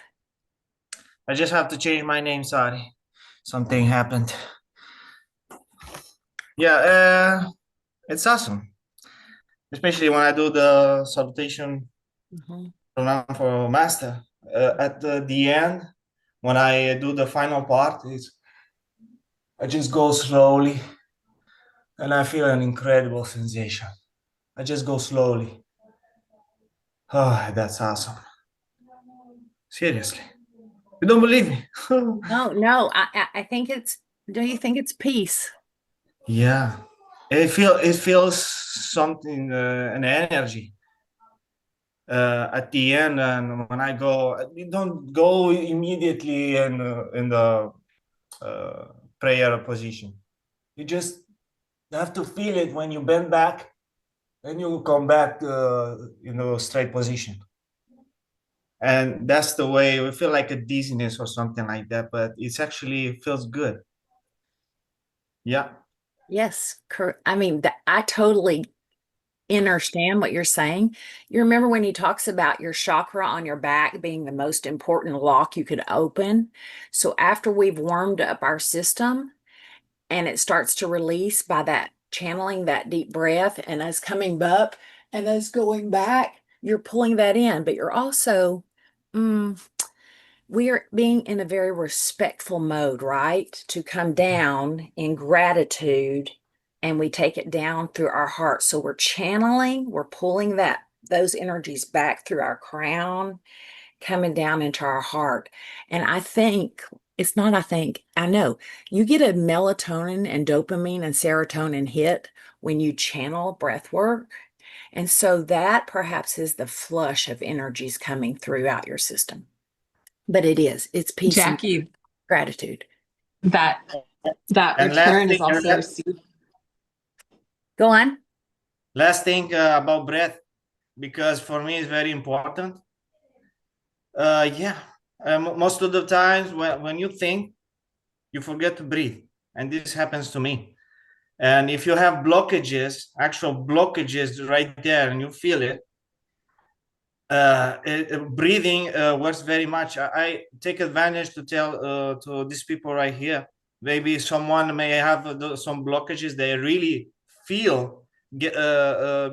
I just have to change my name. Sorry, something happened. Yeah, it's awesome, especially when I do the salutation pronoun for master. At the end, when I do the final part, I just go slowly, and I feel an incredible sensation. I just go slowly. Oh, that's awesome. Seriously. You don't believe me? No, I think do you think it's peace? Yeah, it feels something, an energy at the end, and when I go, you don't go immediately in the prayer position. You just have to feel it when you bend back, and you come back straight position. And that's the way we feel, like a dizziness or something like that, but it's actually feels good. Yeah. Yes, I mean, I totally understand what you're saying. You remember when he talks about your chakra on your back being the most important lock you could open? So after we've warmed up our system and it starts to release by that channeling that deep breath and us coming up and us going back, you're pulling that in, but you're also we are being in a very respectful mode, right? To come down in gratitude, and we take it down through our heart. So we're channeling, we're pulling those energies back through our crown, coming down into our heart. And I think it's not, I know you get a melatonin and dopamine and serotonin hit when you channel breath work. And so that perhaps is the flush of energies coming throughout your system. But it's peace Jackie, and gratitude. that And last return thing, is also received. Go on. last thing about breath, because for me it's very important. Most of the times when you think, you forget to breathe, and this happens to me. And if you have blockages, actual blockages right there, and you feel it, breathing works very much. I take advantage to tell to these people right here. Maybe someone may have some blockages they really feel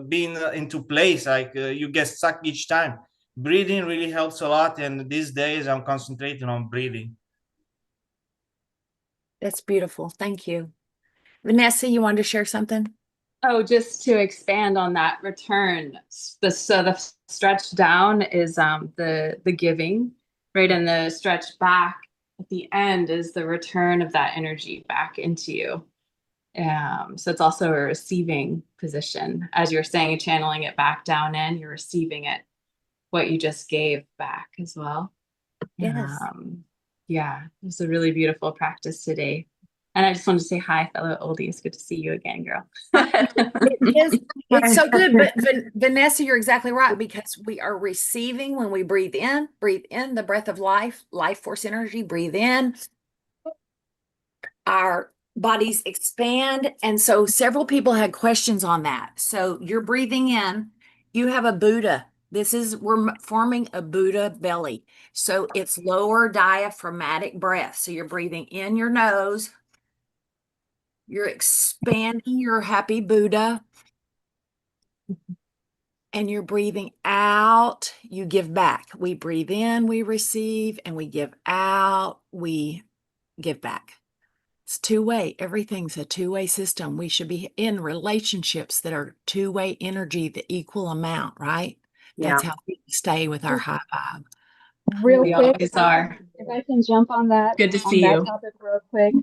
being into place, like you get stuck each time. Breathing really helps a lot, and these days I'm concentrating on breathing. That's beautiful. Thank you. Vanessa, you wanted to share something? Oh, just to expand on that return, the stretch down is the giving, right? And the stretch back at the end is the return of that energy back into you. So it's also a receiving position. As you're saying, channeling it back down in, you're receiving it, what you just gave back as well. Yes. Yeah, it was a really beautiful practice today. And I just wanted to say hi, fellow oldies. Good to see you again, girl. It's so good. But Vanessa, you're exactly right, because we are receiving when we breathe in the breath of life force energy, breathe in. Our bodies expand. And so several people had questions on that. So you're breathing in, you have a Buddha. We're forming a Buddha belly. So it's lower diaphragmatic breath. So you're breathing in your nose, you're expanding your happy Buddha, and you're breathing out, you give back. We breathe in, we receive, and we give out, we give back. It's two-way. Everything's a two-way system. We should be in relationships that are two-way energy, the equal amount, right? That's how we stay with our high vibe. Real We quick, always are. if I can jump on that Good to see you. topic real quick.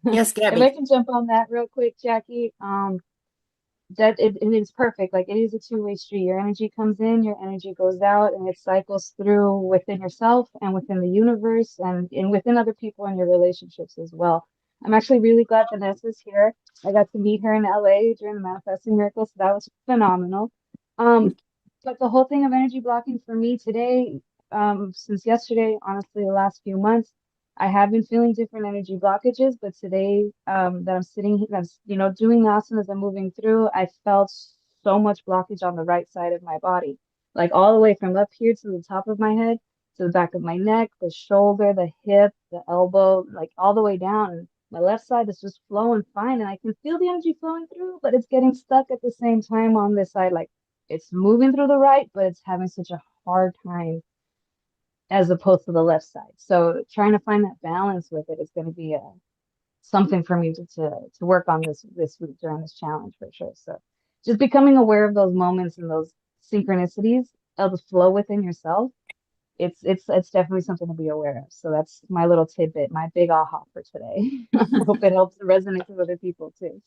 Yes, If I Gabby. can jump on that real quick, Jackie, that it is perfect. Like, it is a two-way street. Your energy comes in, your energy goes out, and it cycles through within yourself and within the universe and within other people in your relationships as well. I'm actually really glad Vanessa's here. I got to meet her in LA during the Manifesting Miracles, so that was phenomenal. But the whole thing of energy blocking for me today, since yesterday, honestly, the last few months, I have been feeling different energy blockages, but today, that I'm sitting here, that's, doing asanas and moving through, I felt so much blockage on the right side of my body, like all the way from up here to the top of my head, to the back of my neck, the shoulder, the hip, the elbow, like all the way down. And my left side is just flowing fine, and I can feel the energy flowing through, but it's getting stuck at the same time on this side. Like, it's moving through the right, but it's having such a hard time as opposed to the left side. So trying to find that balance with it is going to be something for me to work on this week during this challenge for sure. So just becoming aware of those moments and those synchronicities of the flow within yourself it's definitely something to be aware of. So that's my little tidbit, my big aha for today. I hope it helps resonate with other people too.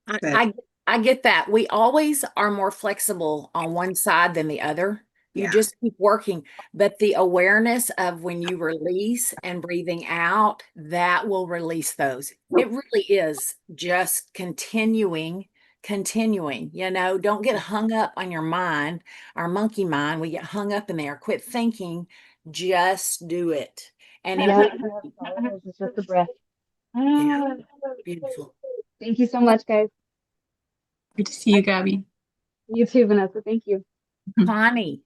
I get that. We always are more flexible on one side than the other. You just keep working. But the awareness of when you release and breathing out, that will release those. It really is just continuing. Don't get hung up on your mind, our monkey mind. We get hung up in there. Quit thinking, just do it. And if Yeah, that's all it is. It's just a breath. yeah, beautiful. Thank you so much, guys. Good to see you, Gabby. You too, Vanessa. Thank you. Connie.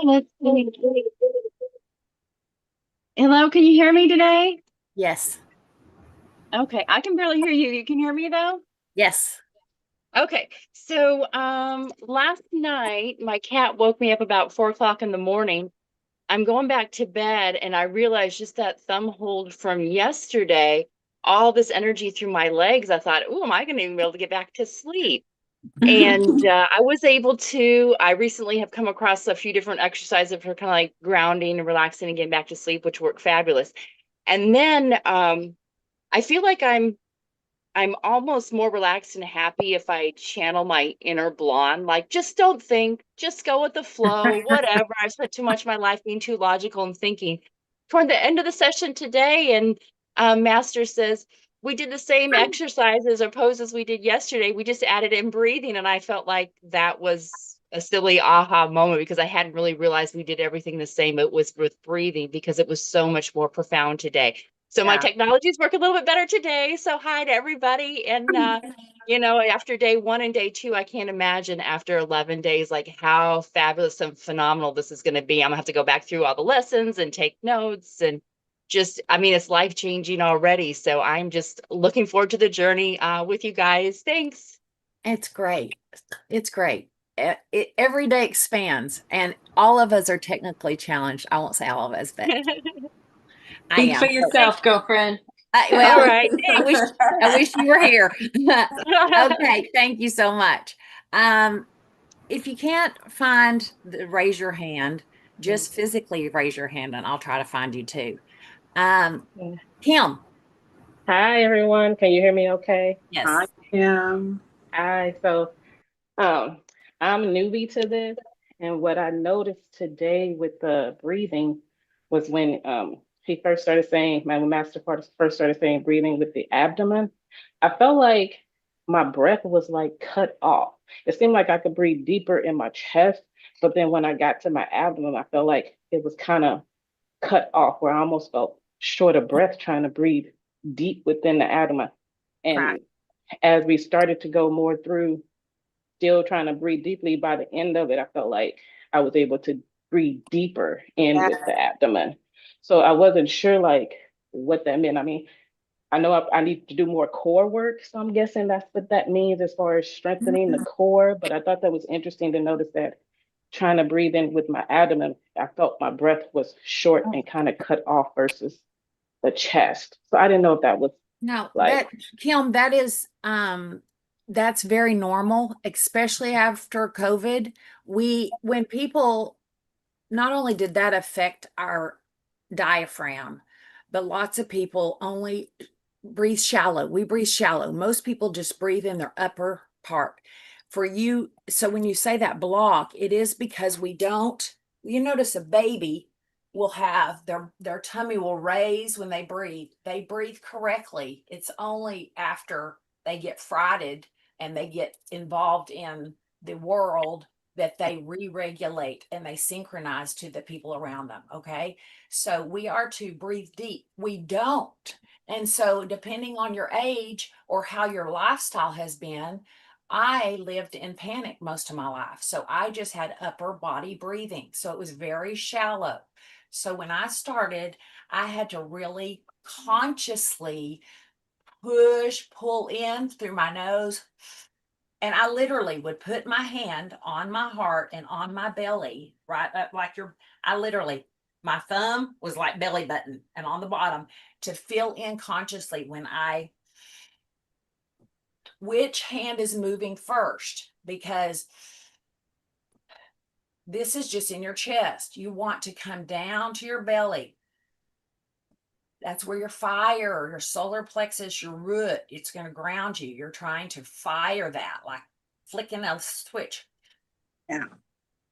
Let's see. Hello, can you hear me today? Yes. Okay, I can barely hear you. You can hear me though? Yes. Okay, so last night my cat woke me up about 4 o'clock in the morning. I'm going back to bed and I realized just that thumb hold from yesterday, all this energy through my legs. I thought, oh, am I going to even be able to get back to sleep? And I was able to. I recently have come across a few different exercises for kind of like grounding and relaxing and getting back to sleep, which work fabulous. And then I feel like I'm almost more relaxed and happy if I channel my inner blonde, like just don't think, just go with the flow, whatever. I've spent too much of my life being too logical and thinking. Toward the end of the session today, and Master says, we did the same exercises or poses we did yesterday. We just added in breathing. And I felt like that was a silly aha moment because I hadn't really realized we did everything the same. It was with breathing because it was so much more profound today. So my technologies work a little bit better today. So hi to everybody. And, after day 1 and day 2, I can't imagine after 11 days, like how fabulous and phenomenal this is going to be. I'm gonna have to go back through all the lessons and take notes and it's life-changing already. So I'm just looking forward to the journey with you guys. Thanks. It's great. It's great. Every day expands, and all of us are technically challenged. I won't say all of us, but I Think am. for yourself, girlfriend. Well, All right. I wish you were here. Okay, thank you so much. If you can't raise your hand, just physically raise your hand, and I'll try to find you too. Kim. Hi, everyone. Can you hear me okay? Yes. Hi. So, I'm a newbie to this, and what I noticed today with the breathing was when he first started saying, my master first started saying breathing with the abdomen. I felt like my breath was like cut off. It seemed like I could breathe deeper in my chest, but then when I got to my abdomen, I felt like it was kind of cut off, where I almost felt short of breath trying to breathe deep within the abdomen. And as we started to go more through, still trying to breathe deeply, by the end of it, I felt like I was able to breathe deeper in with the abdomen. So I wasn't sure like what that meant. I mean, I know I need to do more core work. So I'm guessing that's what that means as far as strengthening the core. But I thought that was interesting to notice that trying to breathe in with my abdomen, I felt my breath was short and kind of cut off versus the chest. So I didn't know if that was Kim, that's very normal, especially after COVID. When people, not only did that affect our diaphragm, but lots of people only breathe shallow. We breathe shallow. Most people just breathe in their upper part. For you, so when you say that block, it is because we don't, you notice a baby will have their tummy will raise when they breathe. They breathe correctly. It's only after they get frighted and they get involved in the world that they re-regulate and they synchronize to the people around them. Okay. So we are to breathe deep. We don't. And so depending on your age or how your lifestyle has been, I lived in panic most of my life. So I just had upper body breathing. So it was very shallow. So when I started, I had to really consciously pull in through my nose. And I literally would put my hand on my heart and on my belly, right? My thumb was like belly button and on the bottom to feel in consciously which hand is moving first, because This is just in your chest. You want to come down to your belly. That's where your fire, your solar plexus, your root, it's going to ground you. You're trying to fire that, like flicking a switch. Yeah.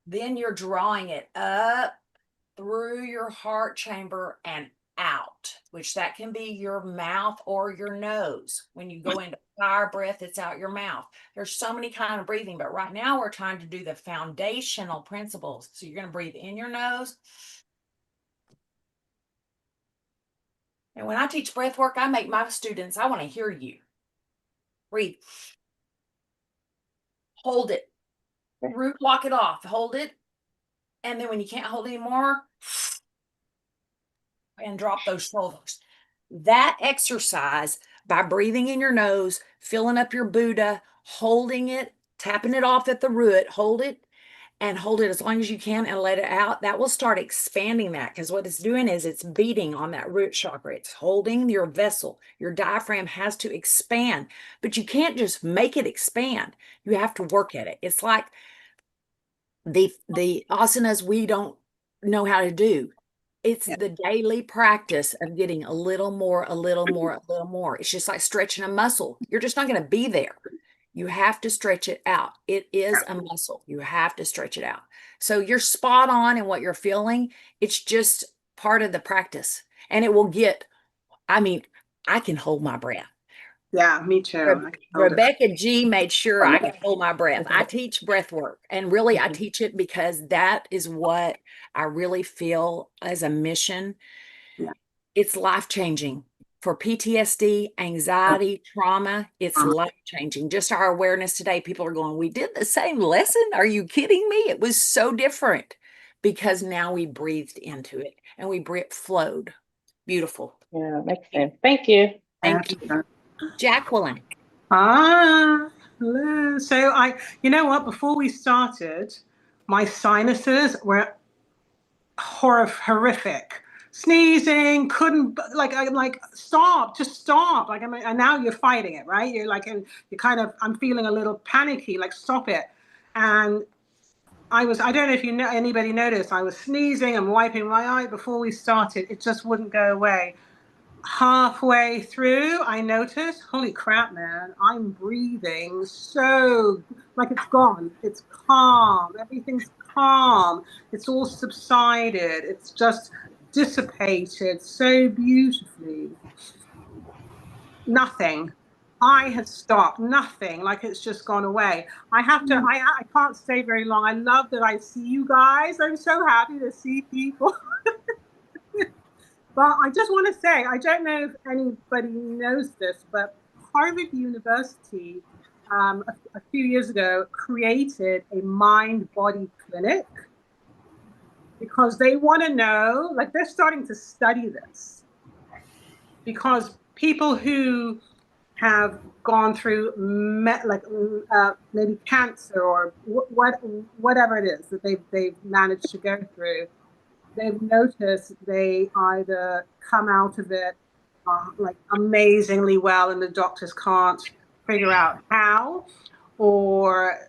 Then you're drawing it up through your heart chamber and out, which that can be your mouth or your nose. When you go into fire breath, it's out your mouth. There's so many kind of breathing, but right now we're trying to do the foundational principles. So you're going to breathe in your nose. And when I teach breath work, I make my students, I want to hear you. Breathe. Hold it. Root block it off. Hold it. And then when you can't hold anymore, and drop those shoulders. That exercise, by breathing in your nose, filling up your Buddha, holding it, tapping it off at the root, hold it, and hold it as long as you can and let it out. That will start expanding that, because what it's doing is it's beating on that root chakra. It's holding your vessel. Your diaphragm has to expand, but you can't just make it expand. You have to work at it. It's like the asanas we don't know how to do. It's the daily practice of getting a little more, a little more, a little more. It's just like stretching a muscle. You're just not going to be there. You have to stretch it out. It is a muscle. You have to stretch it out. So you're spot on in what you're feeling. It's just part of the practice. And it will get, I mean, I can hold my breath. Yeah, me too. Rebecca G made sure I could hold my breath. I teach breath work, and really I teach it because that is what I really feel as a mission. Yeah. It's life-changing for PTSD, anxiety, trauma. It's life-changing. Just our awareness today, people are going, we did the same lesson? Are you kidding me? It was so different because now we breathed into it and we flowed. Beautiful. Yeah, makes sense. Thank you. Thank you. Jacqueline. Hello. So you know what? Before we started, my sinuses were horrific. Sneezing, couldn't, I'm like, stop, just stop. Like, and now you're fighting it, right? You're like, and I'm feeling a little panicky, like, stop it. And I don't know if anybody noticed, I was sneezing and wiping my eye before we started. It just wouldn't go away. Halfway through, I noticed, holy crap, man, I'm breathing so, like, it's gone. It's calm. Everything's calm. It's all subsided. It's just dissipated so beautifully. Nothing. I have stopped. Nothing. Like, it's just gone away. I can't stay very long. I love that I see you guys. I'm so happy to see people. But I just want to say, I don't know if anybody knows this, but Harvard University a few years ago created a mind-body clinic because they want to know, like, they're starting to study this because people who have gone through maybe cancer or whatever it is that they've managed to go through, they've noticed they either come out of it like amazingly well and the doctors can't figure out how, or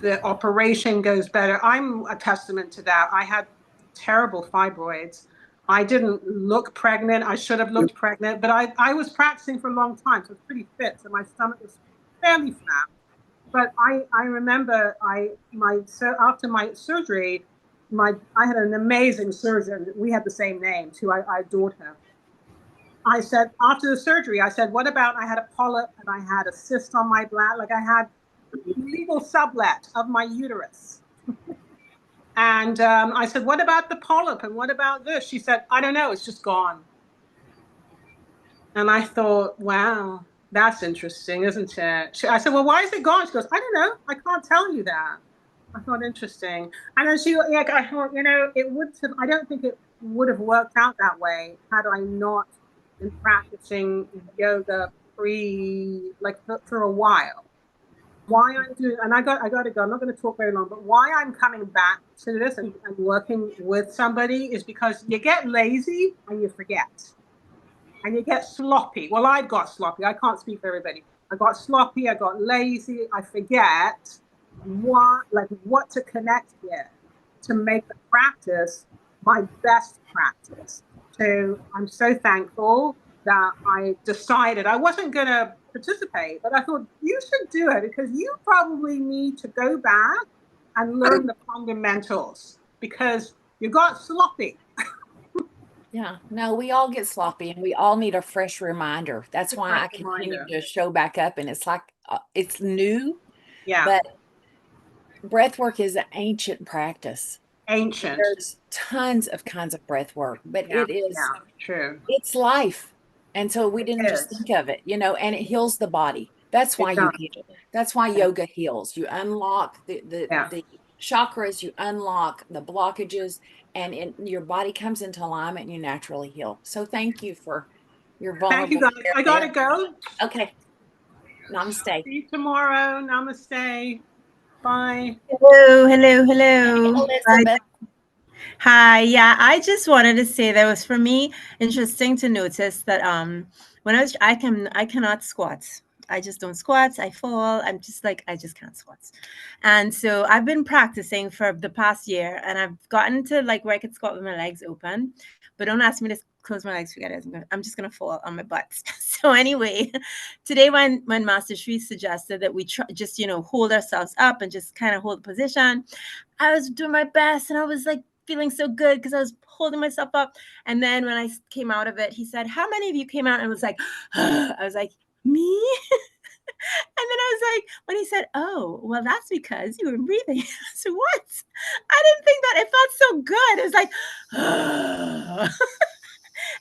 the operation goes better. I'm a testament to that. I had terrible fibroids. I didn't look pregnant. I should have looked pregnant, but I was practicing for a long time, so I was pretty fit. So my stomach was fairly flat. But I remember after my surgery, I had an amazing surgeon. We had the same name too. I adored her. I said, after the surgery, I said, what about, I had a polyp and I had a cyst on my bladder. Like, I had legal sublet of my uterus. And I said, what about the polyp? And what about this? She said, I don't know. It's just gone. And I thought, wow, that's interesting, isn't it? I said, well, why is it gone? She goes, I don't know. I can't tell you that. I thought, interesting. And then I thought, I don't think it would have worked out that way had I not been practicing yoga for a while. Why I'm doing, and I got to go, I'm not going to talk very long, but why I'm coming back to this and working with somebody is because you get lazy and you forget. And you get sloppy. Well, I got sloppy. I can't speak for everybody. I got sloppy, I got lazy, I forget. what to connect with to make the practice my best practice. So I'm so thankful that I decided I wasn't going to participate, but I thought you should do it because you probably need to go back and learn the fundamentals because you got sloppy. Yeah, no, we all get sloppy and we all need a fresh reminder. That's A why fresh I continue reminder. to show back up, and it's like it's new, Yeah, but breath work is an ancient practice. ancient. There's tons of kinds of breath work, but Yeah, yeah, true. it's life. And so we It didn't just is. think of it, and it heals the body. That's why It you does. heal. That's why Yeah, yoga heals. You unlock yeah. the chakras, you unlock the blockages, and your body comes into alignment and you naturally heal. So thank you for your Thank you vulnerable guys. share I gotta there. go. Okay. Namaste. See you tomorrow. Namaste. Bye. Hello, hello, Hey, hello. Elizabeth. Hi. Yeah, I just wanted to say that was for me interesting to notice that when I cannot squat. I just don't squat. I fall. I'm just like I just can't squat. And so I've been practicing for the past year and I've gotten to like where I could squat with my legs open. But don't ask me to close my legs, forget it. I'm just gonna fall on my butt. So anyway, today when Master Sri suggested that we just hold ourselves up and just kind of hold the position, I was doing my best and I was like feeling so good because I was holding myself up. And then when I came out of it, he said, "How many of you came out?" And was like, I was like, "Me?" And then I was like, when he said, "Oh, well, that's because you were breathing." So what? I didn't think that it felt so good. It was like,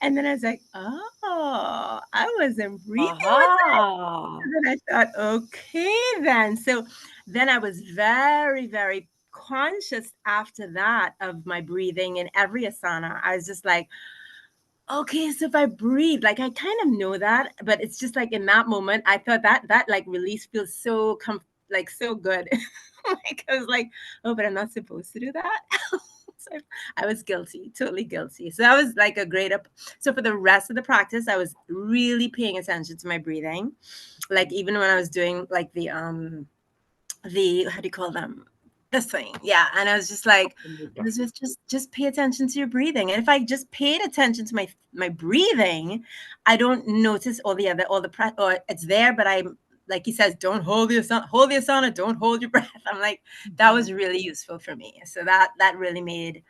and then I was like, "Oh, I wasn't breathing with it." Aha. And then I thought, okay, then. So then I was very, very conscious after that of my breathing in every asana. I was just like, okay, so if I breathe, like I kind of know that, but it's just like in that moment, I thought that like release feels so like so good. Like I was like, oh, but I'm not supposed to do that. So I was guilty, totally guilty. So that was like a great up. So for the rest of the practice, I was really paying attention to my breathing. Like even when I was doing like the how do you call them? This thing. Yeah. And I was just like, Elizabeth, just pay attention to your breathing. And if I just paid attention to my breathing, I don't notice all the press or it's there, but I'm like he says, don't hold the asana, don't hold your breath. I'm like, that was really useful for me. So that really made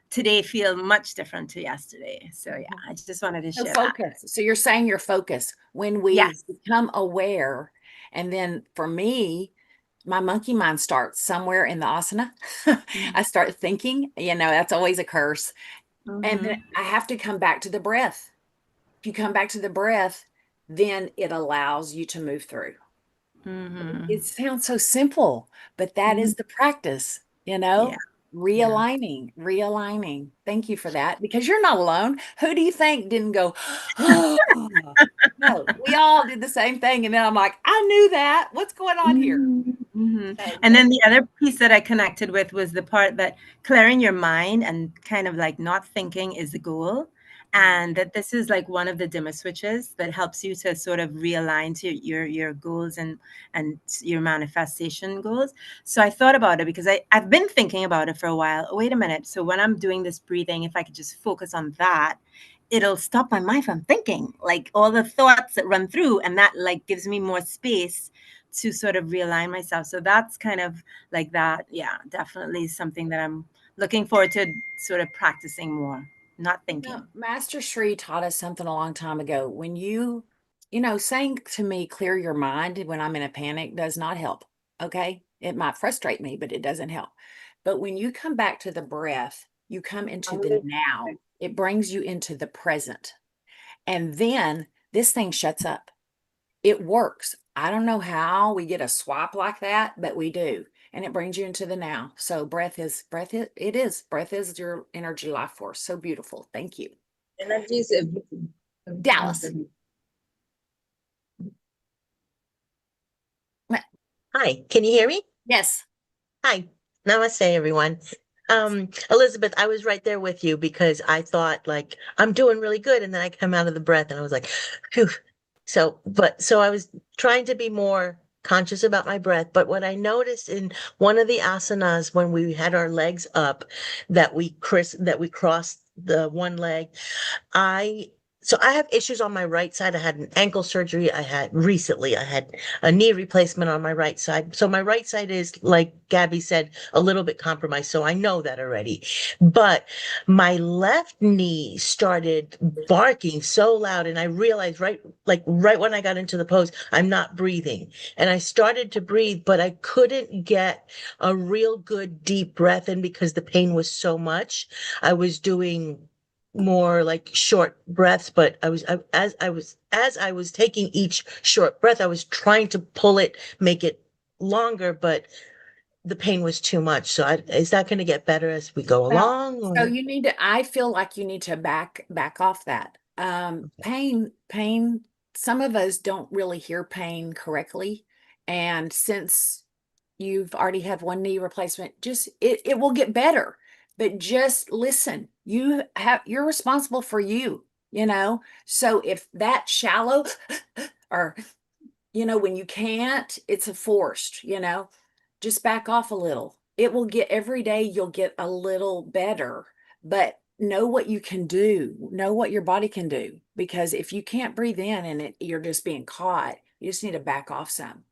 today feel much different to yesterday. So yeah, I just wanted to So share that. focus. So you're saying your focus when we Yes. become aware. And then for me, my monkey mind starts somewhere in the asana. I start thinking, that's always a curse. And then I have to come back to the breath. If you come back to the breath, then it allows you to move through. It sounds so simple, but that is the practice, Yeah. realigning. Thank you for that because you're not alone. Who do you think didn't go, oh, no, we all did the same thing. And then I'm like, I knew that. What's going on here? So And then the other piece that I connected with was the part that clearing your mind and kind of like not thinking is the goal. And that this is like one of the dimmer switches that helps you to sort of realign to your goals and your manifestation goals. So I thought about it because I've been thinking about it for a while. Oh, wait a minute. So when I'm doing this breathing, if I could just focus on that, it'll stop my mind from thinking like all the thoughts that run through, and that like gives me more space to sort of realign myself. So that's kind of like that. Yeah, definitely something that I'm looking forward to sort of practicing more, not thinking. Master Sri taught us something a long time ago. When saying to me, clear your mind when I'm in a panic does not help. Okay. It might frustrate me, but it doesn't help. But when you come back to the breath, you come into the now. It brings you into the present. And then this thing shuts up. It works. I don't know how we get a swap like that, but we do. And it brings you into the now. So breath is your energy life force. So beautiful. Thank you. Energy is everything. Dallas. Hi, can you hear me? Yes. Hi, namaste, everyone. Elizabeth, I was right there with you because I thought like I'm doing really good, and then I come out of the breath and I was like, phew. So I was trying to be more conscious about my breath. But what I noticed in one of the asanas when we had our legs up, that we crossed the one leg, I so I have issues on my right side. I had an ankle surgery. I had a knee replacement on my right side. So my right side is, like Gabby said, a little bit compromised. So I know that already. But my left knee started barking so loud, and I realized right when I got into the pose, I'm not breathing. And I started to breathe, but I couldn't get a real good deep breath in because the pain was so much. I was doing more like short breaths, but as I was taking each short breath, I was trying to pull it, make it longer, but the pain was too much. So is that going to get better as we go Well, along? so Or? you need to, I feel like you need to back off that. Pain, some of us don't really hear pain correctly. And since you've already had one knee replacement, just it will get better. But just listen. You're responsible for you, you know. So if that shallow or when you can't, it's a forced, just back off a little. It will get every day, you'll get a little better, but know what you can do, know what your body can do. Because if you can't breathe in and you're just being caught, you just need to back off some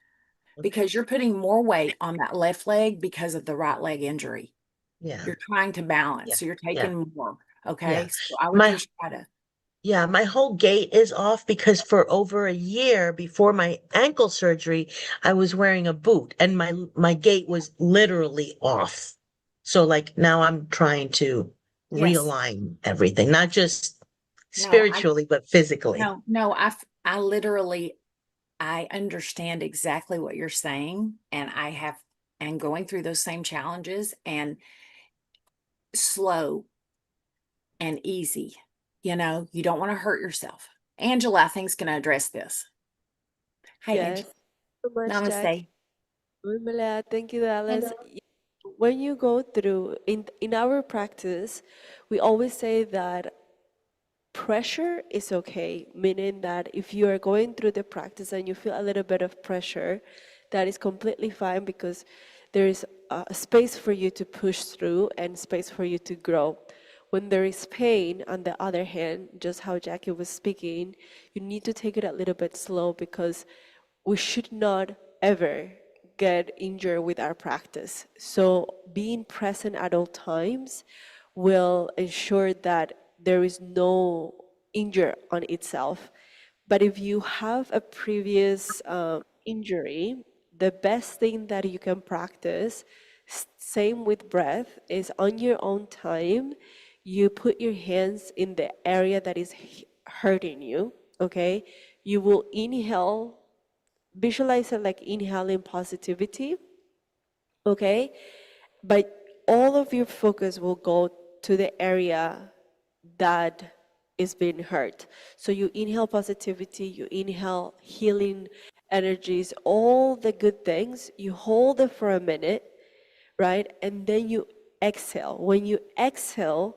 because you're putting more weight on that left leg because of the right leg injury. Yeah. You're trying to balance, Yeah. so you're Yeah. taking more. Okay. Yeah. So I would My just try to. Yeah, my whole gait is off because for over a year before my ankle surgery, I was wearing a boot and my gait was literally off. So like now I'm trying to Yes. realign everything, not just No, spiritually, but physically. no, I literally, I understand exactly what you're saying, and and going through those same challenges, and slow and easy. You don't want to hurt yourself. Angela, I think, is going to address this. Hi, Yes. Angela. So much, Jack. Namaste. Urmila, thank you, Dallas. Hello. When you go through in our practice, we always say that pressure is okay, meaning that if you are going through the practice and you feel a little bit of pressure, that is completely fine because there is a space for you to push through and space for you to grow. When there is pain, on the other hand, just how Jackie was speaking, you need to take it a little bit slow because we should not ever get injured with our practice. So being present at all times will ensure that there is no injury on itself. But if you have a previous injury, the best thing that you can practice, same with breath, is on your own time, you put your hands in the area that is hurting you, okay? You will inhale, visualize it like inhaling positivity, okay? But all of your focus will go to the area that is being hurt. So you inhale positivity, you inhale healing energies, all the good things. You hold it for a minute, right? And then you exhale. When you exhale,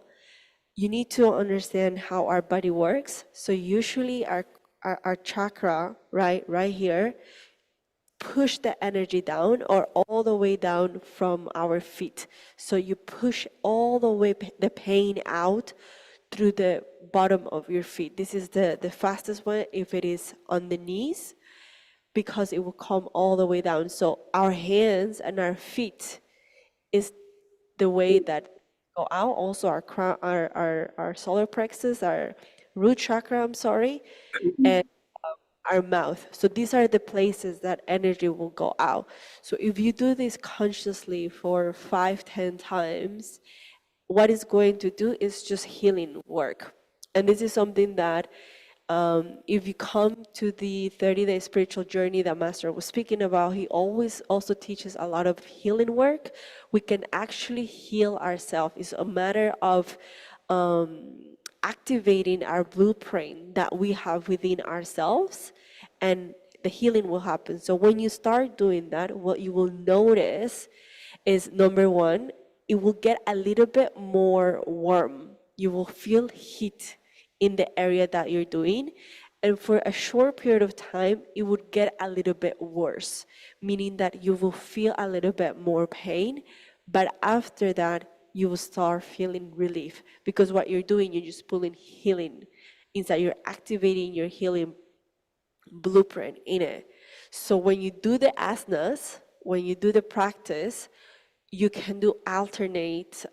you need to understand how our body works. So usually our chakra, right here, push the energy down or all the way down from our feet. So you push all the way the pain out through the bottom of your feet. This is the fastest one if it is on the knees because it will come all the way down. So our hands and our feet is the way that go out. Also our crown, our solar plexus, our root chakra, I'm sorry, and our mouth. So these are the places that energy will go out. So if you do this consciously for 5-10 times, what it's going to do is just healing work. And this is something that if you come to the 30-day spiritual journey that Master was speaking about, he always also teaches a lot of healing work. We can actually heal ourselves. It's a matter of activating our blueprint that we have within ourselves, and the healing will happen. So when you start doing that, what you will notice is, number one, it will get a little bit more warm. You will feel heat in the area that you're doing. And for a short period of time, it would get a little bit worse, meaning that you will feel a little bit more pain. But after that, you will start feeling relief, because what you're doing, you're just pulling healing inside. You're activating your healing blueprint in it. So when you do the asanas, when you do the practice, you can do alternate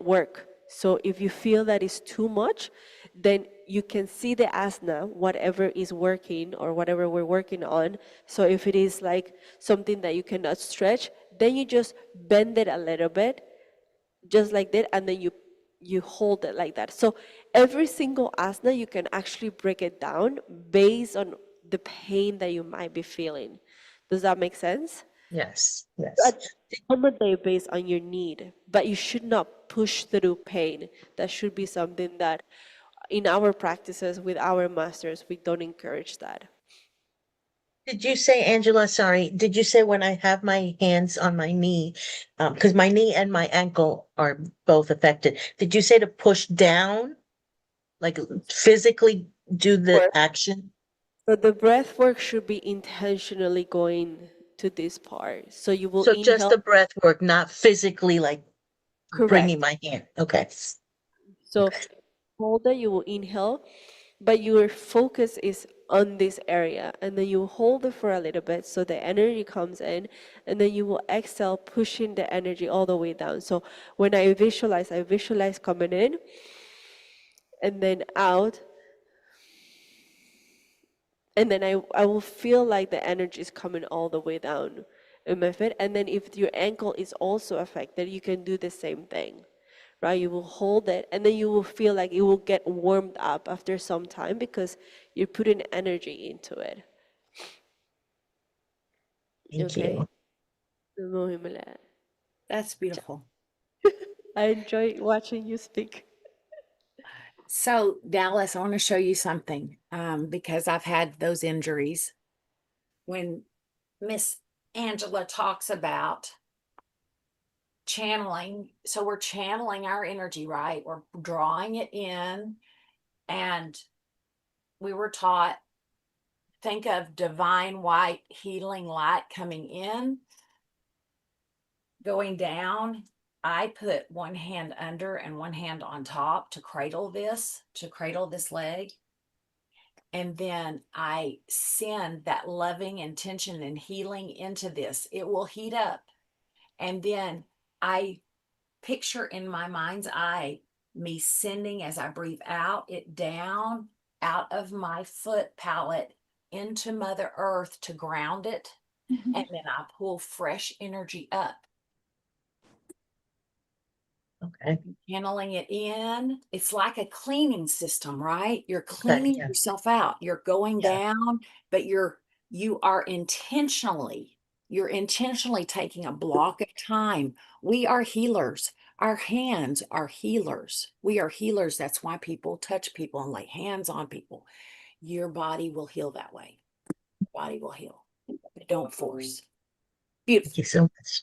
work. So if you feel that is too much, then you can see the asana, whatever is working or whatever we're working on. So if it is like something that you cannot stretch, then you just bend it a little bit, just like that, and then you hold it like that. So every single asana, you can actually break it down based on the pain that you might be feeling. Does that make sense? Yes, yes. Accommodate based on your need, but you should not push through pain. That should be something that in our practices with our masters, we don't encourage that. Did you say, Angela, sorry, did you say when I have my hands on my knee, because my knee and my ankle are both affected, did you say to push down, like physically do the action? So the breath work should be intentionally going to this part. So you will So just the inhale. breath work, not physically like bringing Correct. my hand. Okay. So hold it, you will inhale, but your focus is on this area, and then you hold it for a little bit so the energy comes in, and then you will exhale, pushing the energy all the way down. So when I visualize coming in and then out, and then I will feel like the energy is coming all the way down in my feet. And then if your ankle is also affected, you can do the same thing, right? You will hold it, and then you will feel like it will get warmed up after some time because you're putting energy into it. Thank Okay? you. That's beautiful. I enjoy watching you speak. So, Dallas, I want to show you something because I've had those injuries. When Miss Angela talks about channeling, so we're channeling our energy, right? We're drawing it in, and we were taught, think of divine white healing light coming in, going down. I put one hand under and one hand on top to cradle this leg. And then I send that loving intention and healing into this. It will heat up. And then I picture in my mind's eye me sending, as I breathe out, it down out of my foot palate into Mother Earth to ground it. And then I pull fresh energy up. Okay. Channeling it in. It's like a cleaning system, right? You're cleaning yourself out. You're going down, but you are intentionally taking a block of time. We are healers. Our hands are healers. We are healers. That's why people touch people and lay hands on people. Your body will heal that way. Your body will heal. But don't force. Beautiful. Thank you so much.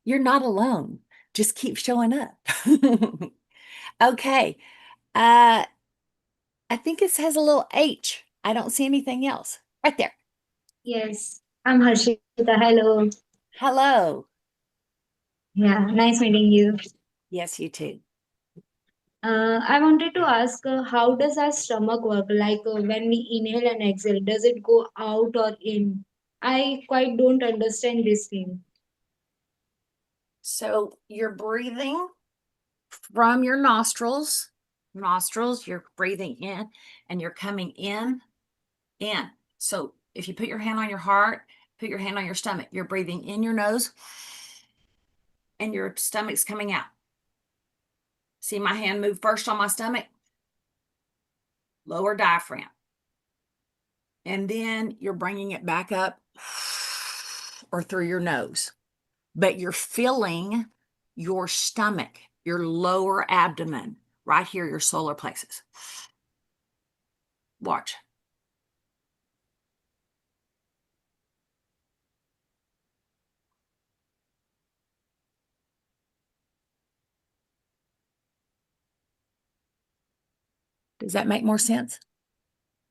You're not alone. Just keep showing up. Okay. I think it has a little H. I don't see anything else. Right there. Yes, I'm Harshita. Hello. Hello. Yeah, nice meeting you. Yes, you too. I wanted to ask, how does our stomach work? Like when we inhale and exhale, does it go out or in? I quite don't understand this thing. So you're breathing from your nostrils. You're breathing in and you're coming in. So if you put your hand on your heart, put your hand on your stomach, you're breathing in your nose and your stomach's coming out. See my hand move first on my stomach? Lower diaphragm. And then you're bringing it back up or through your nose. But you're filling your stomach, your lower abdomen, right here, your solar plexus. Watch. Does that make more sense?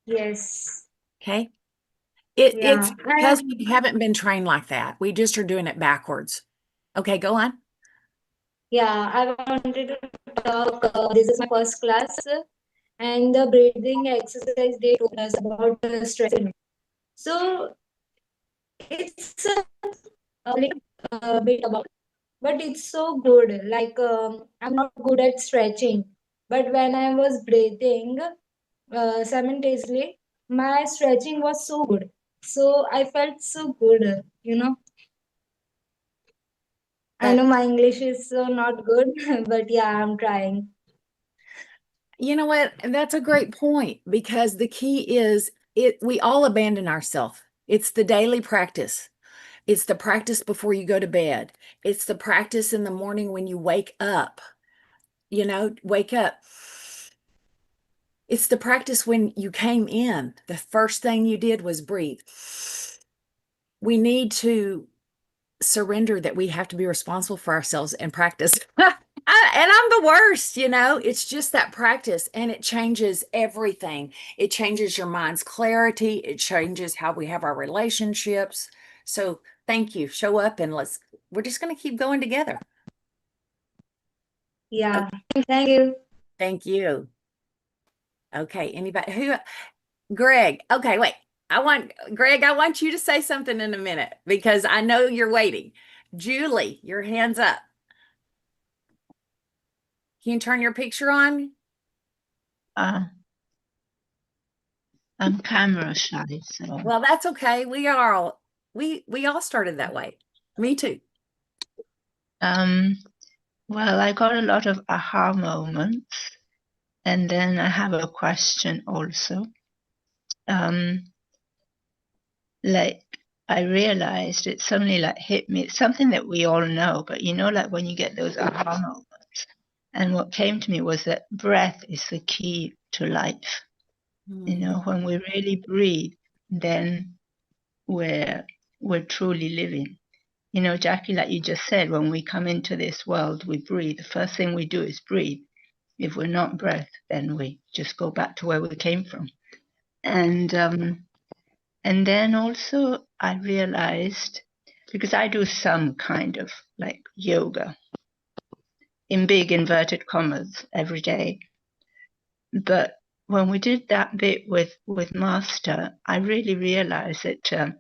Yes. Okay. Yeah. It's because we haven't been trained like that. We just are doing it backwards. Okay, go on. Yeah, I wanted to talk. This is my first class, and the breathing exercise they told us about stressing. So it's a little bit about, but it's so good. Like I'm not good at stretching, but when I was breathing simultaneously, my stretching was so good. So I felt so good. I know my English is not good, but yeah, I'm trying. You know what? That's a great point, because the key is we all abandon ourselves. It's the daily practice. It's the practice before you go to bed. It's the practice in the morning when you wake up. Wake up. It's the practice when you came in. The first thing you did was breathe. We need to surrender that we have to be responsible for ourselves and practice. And I'm the worst, it's just that practice, and it changes everything. It changes your mind's clarity. It changes how we have our relationships. So thank you. Show up, and we're just going to keep going together. Yeah. Thank you. Thank you. Okay. Anybody Greg. Okay, wait. Greg, I want you to say something in a minute, because I know you're waiting. Julie, your hand's up. Can you turn your picture on? I'm camera shy, so. Well, that's okay. We all started that way. Me too. Well, I got a lot of aha moments, and then I have a question also. Like, I realized it suddenly hit me. It's something that we all know, but like when you get those aha moments. And what came to me was that breath is the key to life. When we really breathe, then we're truly living. Jackie, like you just said, when we come into this world, we breathe. The first thing we do is breathe. If we're not breath, then we just go back to where we came from. And then also I realized, because I do some kind of yoga in big inverted commas every day, but when we did that bit with Master, I really realized that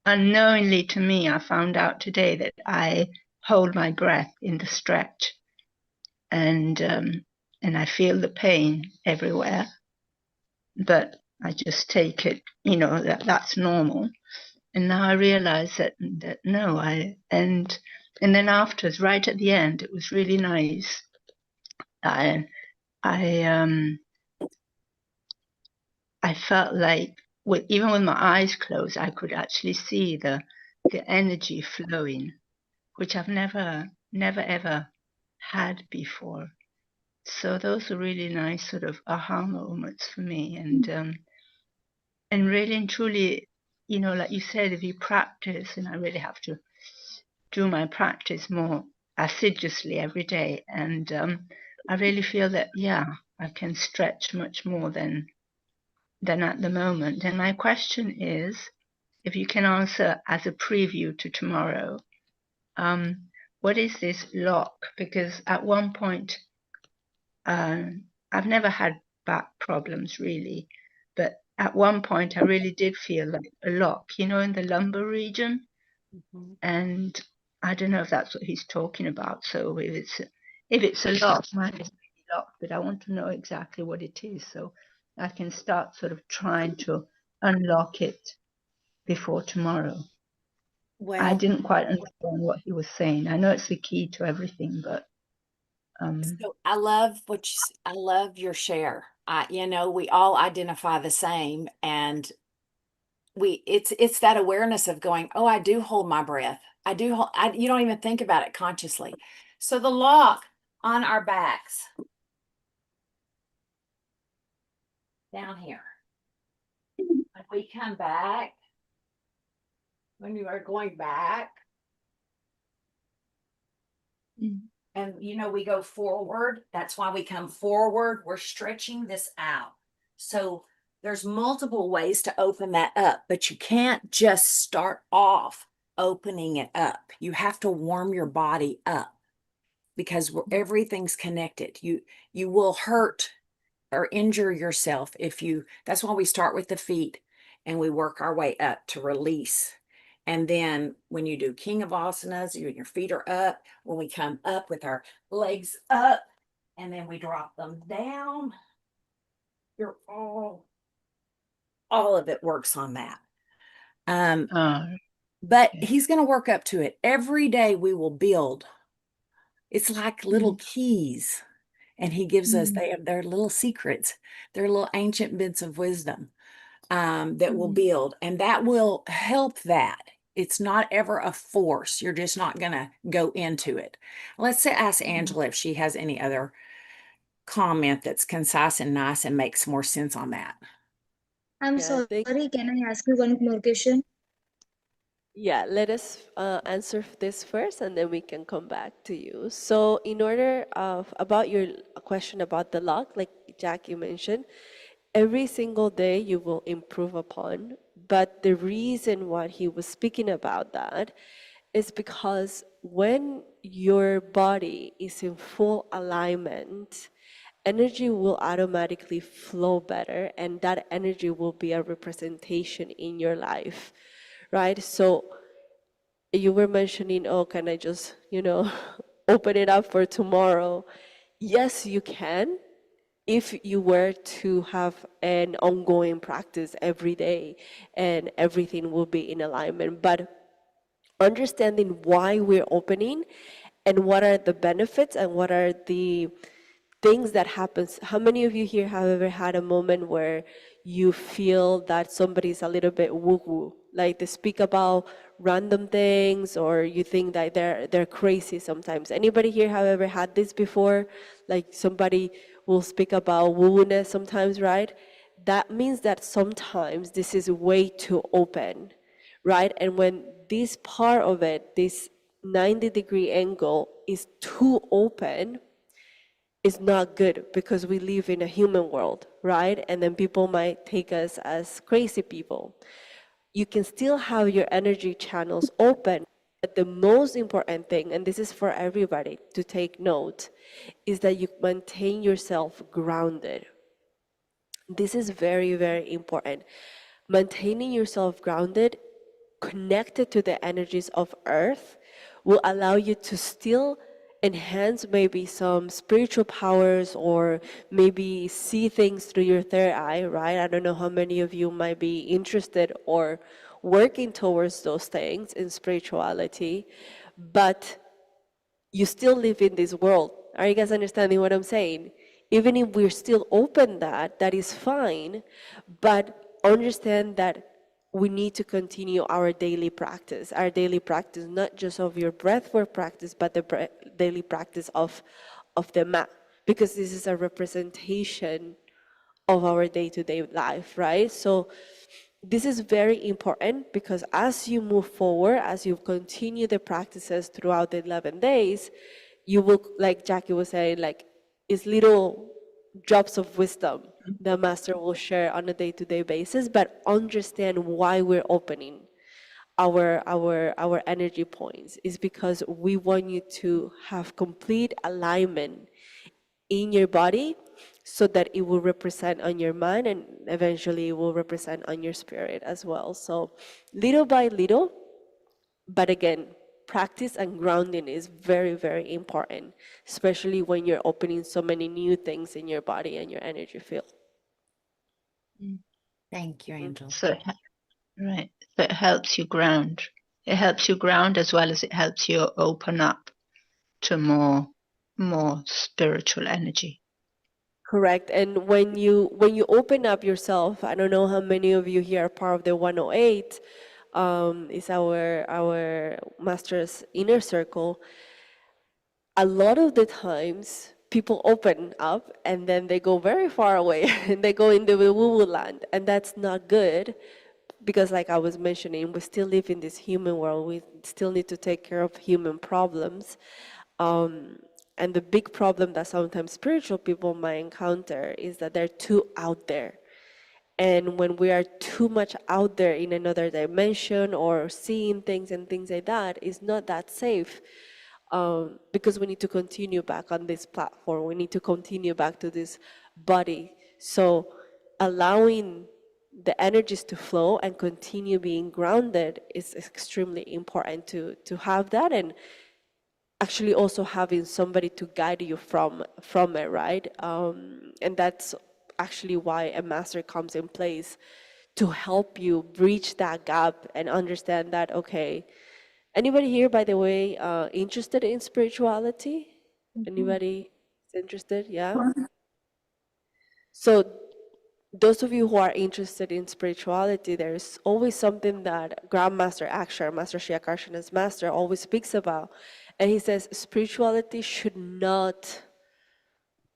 unknowingly to me, I found out today that I hold my breath in the stretch, and I feel the pain everywhere, but I just take it, that's normal. And now I realize that no, and then afterwards, right at the end, it was really nice. I felt like even with my eyes closed, I could actually see the energy flowing, which I've never ever had before. So those are really nice sort of aha moments for me, and really and truly, like you said, if you practice, and I really have to do my practice more assiduously every day, and I really feel that I can stretch much more than at the moment. And my question is, if you can answer as a preview to tomorrow, what is this lock? Because at one point, I've never had back problems really, but at one point I really did feel like a lock, in the lumbar region. Mm-hmm. And I don't know if that's what he's talking about. So if it's a lock, mine is really locked, but I want to know exactly what it is, so I can start sort of trying to unlock it before tomorrow. Well, I didn't quite understand what he was saying. I know it's the key to everything, but so I love I love your share. We all identify the same, and it's that awareness of going, oh, I do hold my breath. I do hold, you don't even think about it consciously. So the lock on our backs down here, when we come back, when we are going back, And we go forward. That's why we come forward. We're stretching this out. So there's multiple ways to open that up, but you can't just start off opening it up. You have to warm your body up because everything's connected. You will hurt or injure yourself that's why we start with the feet and we work our way up to release. And then when you do King of Asanas, your feet are up. When we come up with our legs up and then we drop them down, you're all of it works on that. But he's going to work up to it. Every day we will build. It's like little keys. And he gives us, they have their little secrets, their little ancient bits of wisdom that will build. And that will help that. It's not ever a force. You're just not going to go into it. Let's ask Angela if she has any other comment that's concise and nice and makes more sense on that. I'm sorry, can I ask you one more question? Yeah, let us answer this first and then we can come back to you. So in order about your question about the lock, like Jackie mentioned, every single day you will improve upon. But the reason why he was speaking about that is because when your body is in full alignment, energy will automatically flow better, and that energy will be a representation in your life, right? So you were mentioning, oh, can I just, open it up for tomorrow? Yes, you can, if you were to have an ongoing practice every day and everything will be in alignment. But understanding why we're opening and what are the benefits and what are the things that happens. How many of you here have ever had a moment where you feel that somebody's a little bit woo-woo, like they speak about random things, or you think that they're crazy sometimes? Anybody here have ever had this before? Like somebody will speak about woo-wooness sometimes, right? That means that sometimes this is way too open, right? And when this part of it, this 90-degree angle is too open, is not good, because we live in a human world, right? And then people might take us as crazy people. You can still have your energy channels open, but the most important thing, and this is for everybody to take note, is that you maintain yourself grounded. This is very, very important. Maintaining yourself grounded, connected to the energies of Earth, will allow you to still enhance maybe some spiritual powers, or maybe see things through your third eye, right? I don't know how many of you might be interested or working towards those things in spirituality, but you still live in this world. Are you guys understanding what I'm saying? Even if we're still open, that is fine, but understand that we need to continue our daily practice, not just of your breathwork practice, but the daily practice of the mat, because this is a representation of our day-to-day life, right? So this is very important, because as you move forward, as you continue the practices throughout the 11 days, you will, like Jackie was saying, like, it's little drops of wisdom the master will share on a day-to-day basis, but understand why we're opening our energy points is because we want you to have complete alignment in your body, so that it will represent on your mind, and eventually it will represent on your spirit as well. So little by little, but again, practice and grounding is very, very important, especially when you're opening so many new things in your body and your energy field. Thank you, Angel. Right. So it helps you ground. It helps you ground as well as it helps you open up to more spiritual energy. Correct. And when you open up yourself, I don't know how many of you here are part of the 108, is our master's inner circle. A lot of the times people open up and then they go very far away and they go into the woo-woo land, and that's not good, because like I was mentioning, we still live in this human world. We still need to take care of human problems. And the big problem that sometimes spiritual people might encounter is that they're too out there. And when we are too much out there in another dimension or seeing things and things like that, it's not that safe, because we need to continue back on this platform. We need to continue back to this body. So allowing the energies to flow and continue being grounded is extremely important to have that, and actually also having somebody to guide you from it, right? And that's actually why a master comes in place to help you bridge that gap and understand that, okay, anybody here, by the way, interested in spirituality? Anybody is interested? Yeah. So those of you who are interested in spirituality, there's always something that Grandmaster Akshar, Master Sri Akarshana's master, always speaks about. And he says spirituality should not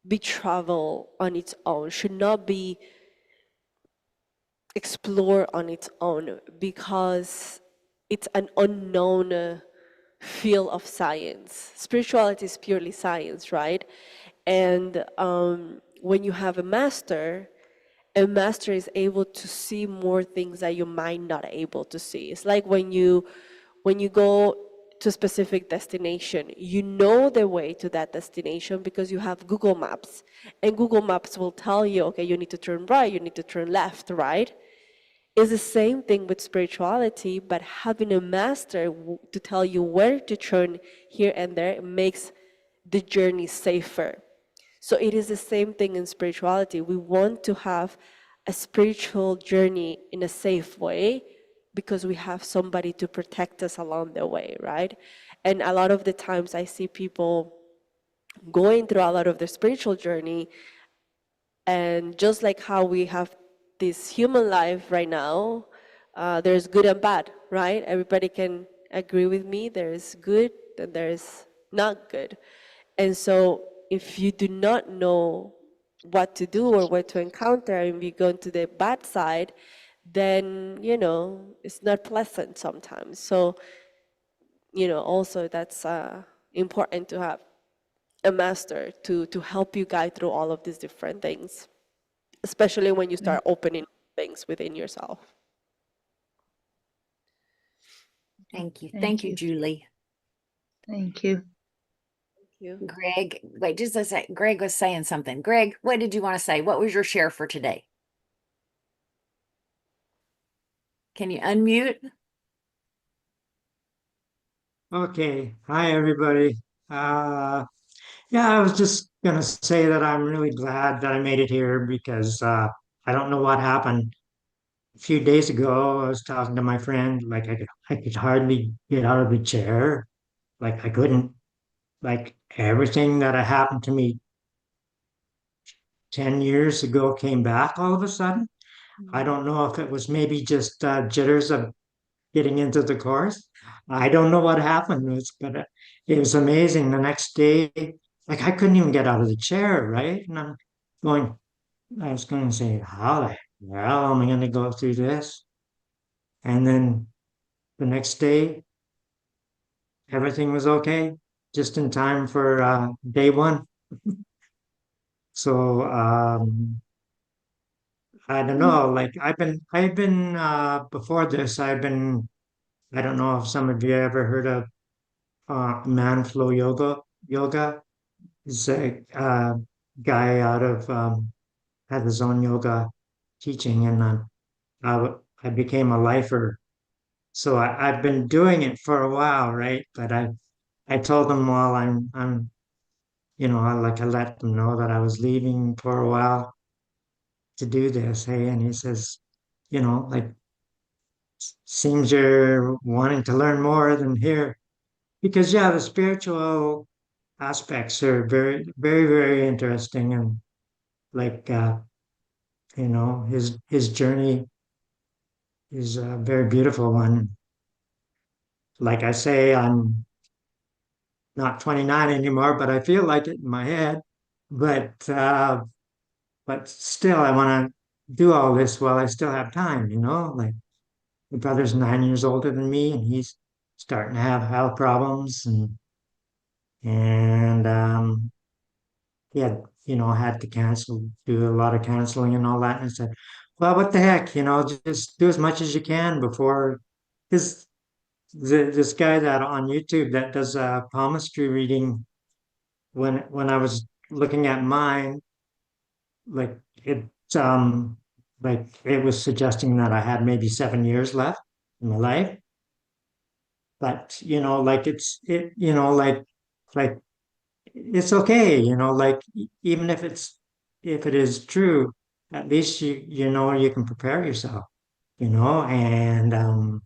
be travel on its own, should not be explored on its own, because it's an unknown field of science. Spirituality is purely science, right? And when you have a master is able to see more things that you might not able to see. It's like when you go to a specific destination, you know the way to that destination because you have Google Maps, and Google Maps will tell you, okay, you need to turn right, you need to turn left, right? It's the same thing with spirituality, but having a master to tell you where to turn here and there makes the journey safer. So it is the same thing in spirituality. We want to have a spiritual journey in a safe way because we have somebody to protect us along the way, right? And a lot of the times I see people going through a lot of their spiritual journey, and just like how we have this human life right now, there's good and bad, right? Everybody can agree with me, there's good and there's not good. And so if you do not know what to do or what to encounter, and you go into the bad side, then, it's not pleasant sometimes. So, also that's important to have a master to help you guide through all of these different things, especially when you start opening things within yourself. Thank you. Thank you, Julie. Thank you. Greg, wait, just a sec. Greg was saying something. Greg, what did you want to say? What was your share for today? Can you unmute? Okay. Hi, everybody. Yeah, I was just going to say that I'm really glad that I made it here because I don't know what happened. A few days ago, I was talking to my friend, like I could hardly get out of the chair. Like I couldn't, like everything that had happened to me 10 years ago came back all of a sudden. I don't know if it was maybe just jitters of getting into the course. I don't know what happened, but it was amazing. The next day, like I couldn't even get out of the chair, right? And going, I was going to say, how the hell am I going to go through this? And then the next day, everything was okay, just in time for day one. So I don't know. Like I've been before this. I don't know if some of you ever heard of man flow yoga. He's a guy out of had his own yoga teaching, and I became a lifer. So I've been doing it for a while, right? But I told them while I'm I let them know that I was leaving for a while to do this. Hey, and he says, like seems you're wanting to learn more than here, because yeah, the spiritual aspects are very, very, very interesting, and like his journey is a very beautiful one. Like I say, I'm not 29 anymore, but I feel like it in my head. But still, I want to do all this while I still have time. Like my brother's 9 years older than me, and he's starting to have health problems, and he had, had to do a lot of canceling and all that. And I said, well, what the heck, just do as much as you can before, because this guy that on YouTube that does palmistry reading, when I was looking at mine, like it, like it was suggesting that I had maybe 7 years left in my life. But like like it's okay, like even if it is true, at least you can prepare yourself, and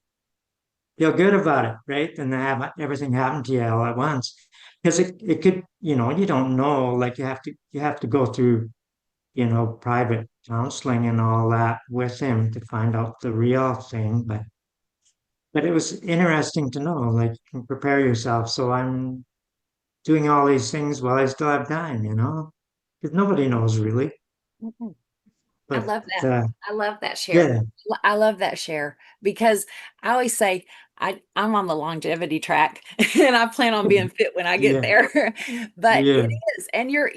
feel good about it, right? And have everything happen to you all at once. Because it could, you don't know, like you have to go through, private counseling and all that with him to find out the real thing. But it was interesting to know, like, you can prepare yourself. So I'm doing all these things while I still have time, because nobody knows really. Mhm. I But love that. I love that share. yeah, I love that share because I always say I'm on the longevity track and I plan on being fit when I get yeah, there. But yeah, it is, and you're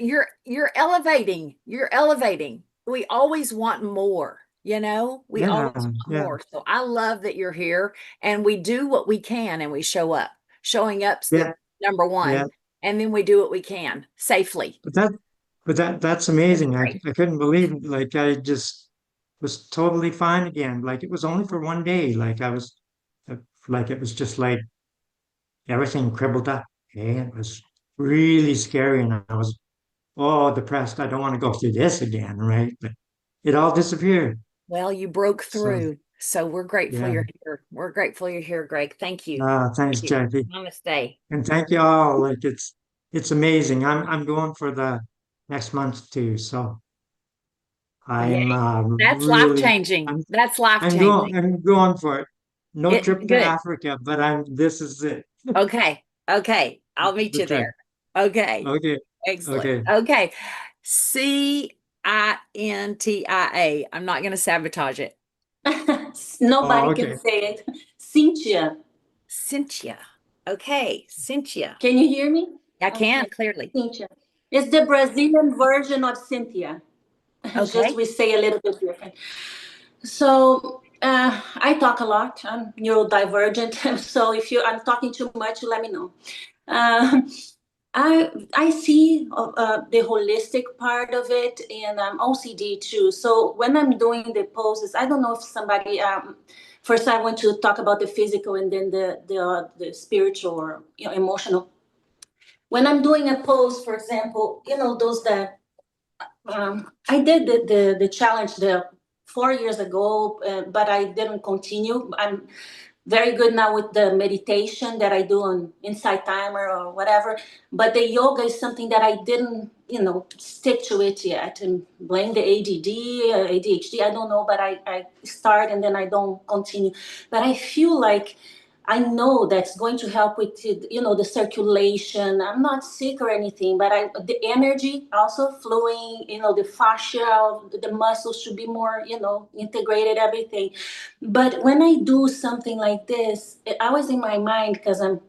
elevating. You're elevating. We always want more, We always yeah, want yeah, more. So I love that you're here and we do what we can and we show up. Showing up's yeah, the number yeah. one, and then we do what we can safely. But that's That's amazing. great. I couldn't believe it. Like I just was totally fine again. Like it was only for one day. Like I was like it was just like everything cribbled up. Okay. It was really scary and I was depressed. I don't want to go through this again, right? But it all disappeared. Well, you broke So through. So we're grateful yeah. you're here. We're grateful you're here, Greg. Thank you. Thanks, Thank you. Jackie. Namaste. And thank you all. Like it's amazing. I'm going for the next month too. So I'm Yay. That's life really changing. I'm That's life I'm going changing. I'm going for it. No trip to Good. Africa, but this is it. Okay. Okay. I'll meet The you trip. there. Okay. Okay. Excellent. Okay. Okay. Cintia. I'm not going to sabotage it. Oh, Nobody can okay. say it. Cynthia. Cynthia. Okay. Cynthia. Can you hear me? I can Okay. clearly. Cynthia. It's the Brazilian version of Cynthia. Just Okay. we say a little bit different. So I talk a lot. I'm neurodivergent. So if I'm talking too much, let me know. Uh, I see the holistic part of it, and I'm OCD too. So when I'm doing the poses, I don't know if somebody. First, I want to talk about the physical, and then the spiritual or emotional. When I'm doing a pose, for example, those that I did the challenge 4 years ago, but I didn't continue. I'm very good now with the meditation that I do on Insight Timer or whatever. But the yoga is something that I didn't, stick to it yet. And blame the ADD, ADHD, I don't know, but I start and then I don't continue. But I feel like I know that's going to help with, the circulation. I'm not sick or anything, but the energy also flowing, the fascia, the muscles should be more, integrated, everything. But when I do something like this, it always in my mind, because I'm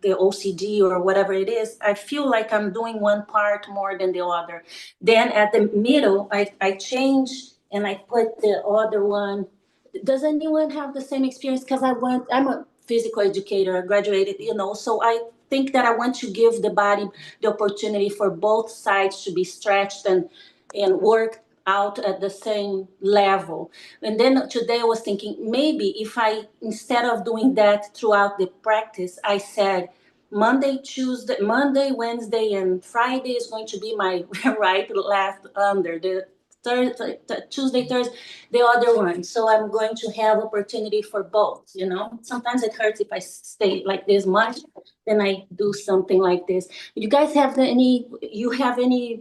the OCD or whatever it is, I feel like I'm doing one part more than the other. Then at the middle, I change and I put the other one. Does anyone have the same experience? Because I'm a physical educator, I graduated, so I think that I want to give the body the opportunity for both sides to be stretched and work out at the same level. And then today I was thinking, maybe if I, instead of doing that throughout the practice, I said Monday, Wednesday, and Friday is going to be my right, left, under. The Tuesday, Thursday, the other one. So I'm going to have opportunity for both, Sometimes it hurts if I stay like this much, then I do something like this. You guys have any,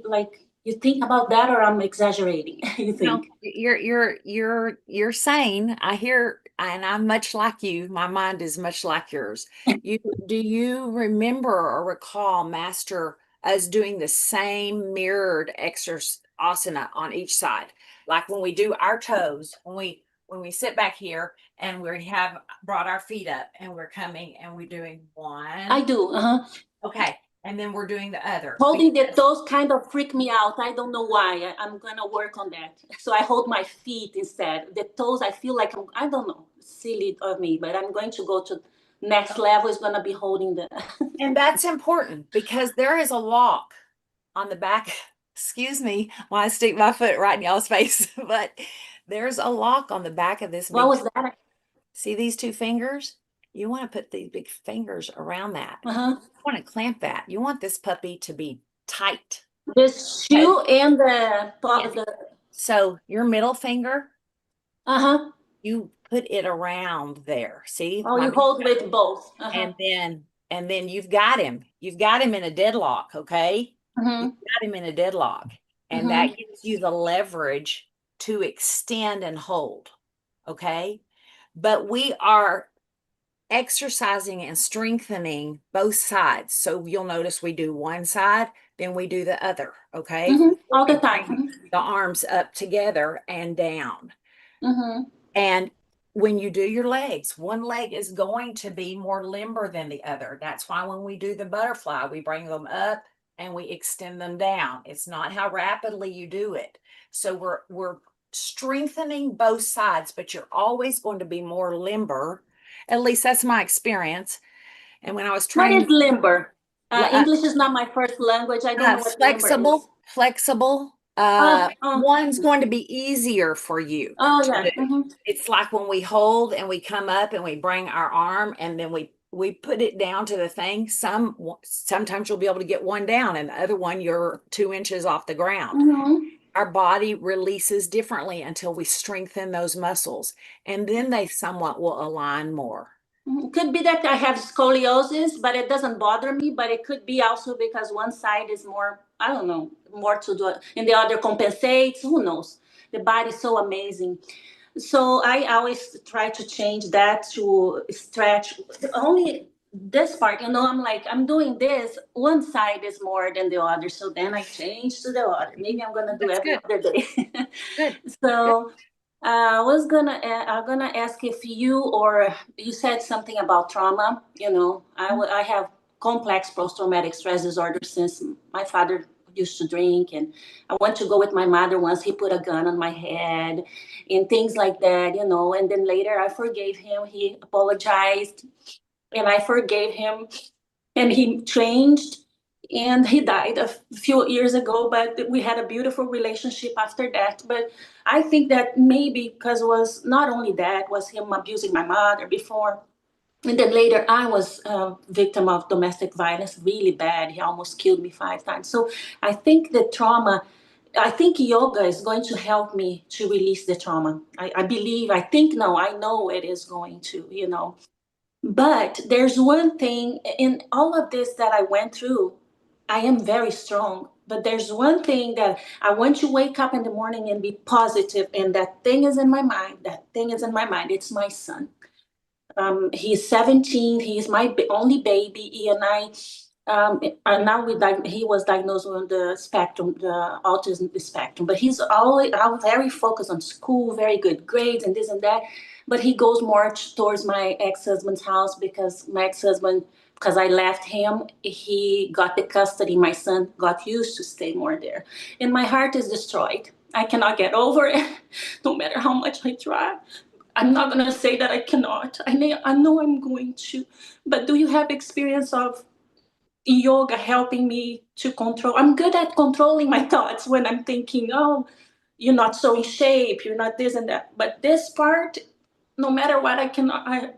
like, you think about that, or I'm exaggerating? You No, think? you're saying, I hear, and I'm much like you. My mind is much like yours. Do you remember or recall Master us doing the same mirrored exercise asana on each side? Like when we do our toes, when we sit back here and we have brought our feet up and we're coming and we're doing one. I do. Okay. And then we're doing the other. Holding the toes kind of freak me out. I don't know why. I'm gonna work on that. So I hold my feet instead. The toes, I feel like I don't know, silly of me, but I'm going to go to next level. Is gonna be holding the. And that's important because there is a lock on the back. Excuse me, while I stick my foot right in y'all's face, but there's a lock on the back of this. What was that? See these two fingers? You want to put these big fingers around that. Uh-huh. You want to clamp that. You want this puppy to be tight. The shoe and the. So your middle finger. Uh-huh. You put it around there. See? Oh, you hold with both. And then you've got him. You've got him in a deadlock, okay? Mm-hmm. You've got him in a deadlock. And that gives you the leverage to extend and hold, okay? But we are exercising and strengthening both sides. So you'll notice we do one side, then we do the other, okay? All the time. The arms up together and down. Mm-hmm. And when you do your legs, one leg is going to be more limber than the other. That's why when we do the butterfly, we bring them up and we extend them down. It's not how rapidly you do it. So we're strengthening both sides, but you're always going to be more limber. At least that's my experience. And when I was training, what is limber? English is not my first language. I don't know what flexible. One's going to be easier for you. Oh yeah. It's like when we hold and we come up and we bring our arm and then we put it down to the thing. Sometimes you'll be able to get one down and the other one you're 2 inches off the ground. Our body releases differently until we strengthen those muscles, and then they somewhat will align more. Could be that I have scoliosis, but it doesn't bother me. But it could be also because one side is more, I don't know, more to do, and the other compensates. Who knows? The body's so amazing. So I always try to change that to stretch. Only this part, I'm doing this. One side is more than the other. So then I change to the other. Maybe I'm gonna do every other day. Good. So. I'm gonna ask if you said something about trauma. I have complex post-traumatic stress disorder since my father used to drink, and I went to go with my mother once. He put a gun on my head and things like that, and then later I forgave him. He apologized and I forgave him, and he changed. And he died a few years ago, but we had a beautiful relationship after that. But I think that maybe because was not only that, was him abusing my mother before. And then later I was a victim of domestic violence, really bad. He almost killed me 5 times. So I think the trauma, I think yoga is going to help me to release the trauma. I know it is going to, But there's one thing in all of this that I went through. I am very strong, but there's one thing that I want to wake up in the morning and be positive, and that thing is in my mind. It's my son. He's 17. He's my only baby. He and he was diagnosed with the spectrum, the autism spectrum. But he's always very focused on school, very good grades, and this and that. But he goes more towards my ex-husband's house because I left him, he got the custody. My son got used to stay more there. And my heart is destroyed. I cannot get over it, no matter how much I try. I'm not going to say that I cannot. I know I'm going to. But do you have experience of yoga helping me to control? I'm good at controlling my thoughts when I'm thinking, oh, you're not so in shape, you're not this and that. But this part, no matter what,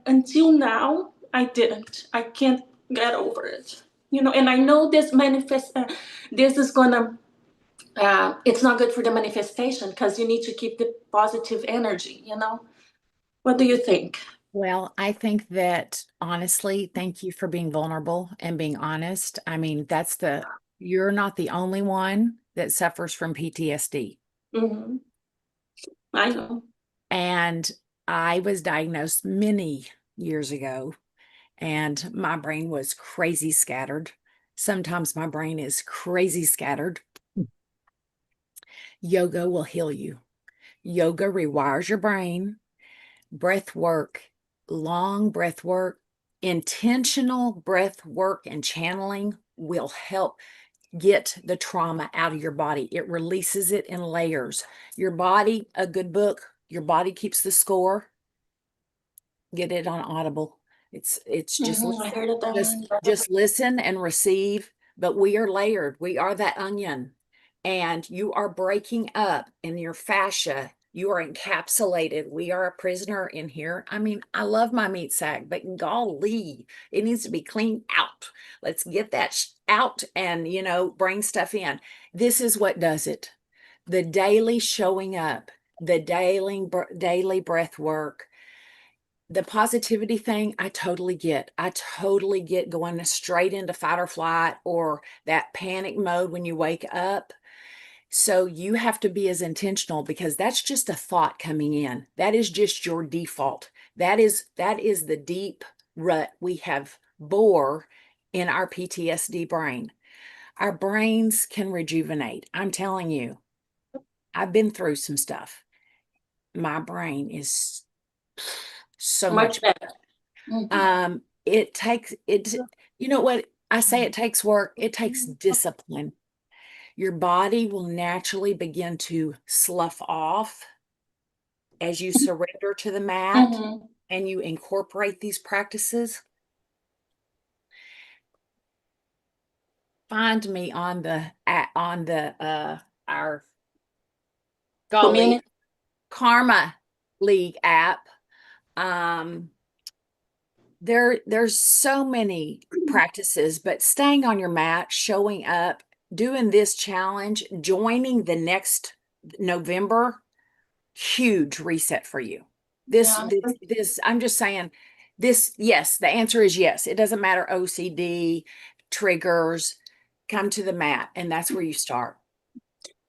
until now, I didn't. I can't get over it, and I know this is gonna it's not good for the manifestation because you need to keep the positive energy. What do you think? Well, I think that honestly, thank you for being vulnerable and being honest. I mean, you're not the only one that suffers from PTSD. I know. And I was diagnosed many years ago, and my brain was crazy scattered. Sometimes my brain is crazy scattered. Yoga will heal you. Yoga rewires your brain. Breath work, long breath work, intentional breath work and channeling will help get the trauma out of your body. It releases it in layers. Your body, a good book, your body keeps the score. Get it on Audible. It's just I heard of that one. just listen and receive. But we are layered. We are that onion, and you are breaking up in your fascia. You are encapsulated. We are a prisoner in here. I mean, I love my meat sack, but golly, it needs to be cleaned out. Let's get that out and, bring stuff in. This is what does it. The daily showing up, the daily breath work, the positivity thing, I totally get. I totally get going straight into fight or flight or that panic mode when you wake up. So you have to be as intentional, because that's just a thought coming in. That is just your default. That is the deep rut we have bore in our PTSD brain. Our brains can rejuvenate. I'm telling you, I've been through some stuff. My brain is so much better. Mm-hmm. It takes it, you know what I say, it takes work, it takes discipline. Your body will naturally begin to slough off as you surrender to the mat and you incorporate these practices. Find me on our golly Karma League app. There's so many practices, but staying on your mat, showing up, doing this challenge, joining the next November, huge reset for you. This, I'm just saying this, yes, the answer is yes. It doesn't matter OCD, triggers, come to the mat, and that's where you start.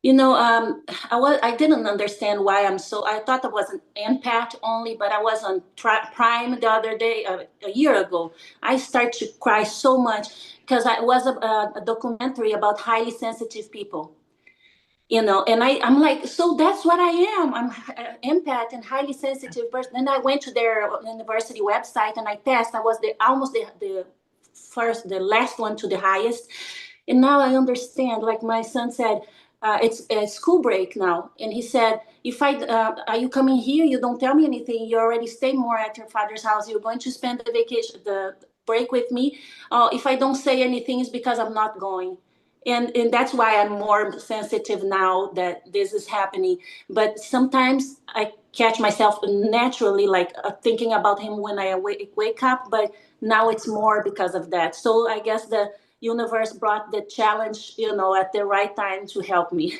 I didn't understand why I thought it was an empath only, but I was on Prime the other day, a year ago. I started to cry so much because I was a documentary about highly sensitive people, and I'm like, so that's what I am. I'm an empath and highly sensitive person. Then I went to their university website and I passed. I was almost the last one to the highest. And now I understand, like my son said, it's a school break now. And he said, are you coming here? You don't tell me anything. You already stay more at your father's house. You're going to spend the break with me. If I don't say anything, it's because I'm not going. And that's why I'm more sensitive now that this is happening. But sometimes I catch myself naturally, like thinking about him when I wake up. But now it's more because of that. So I guess the universe brought the challenge, at the right time to help me.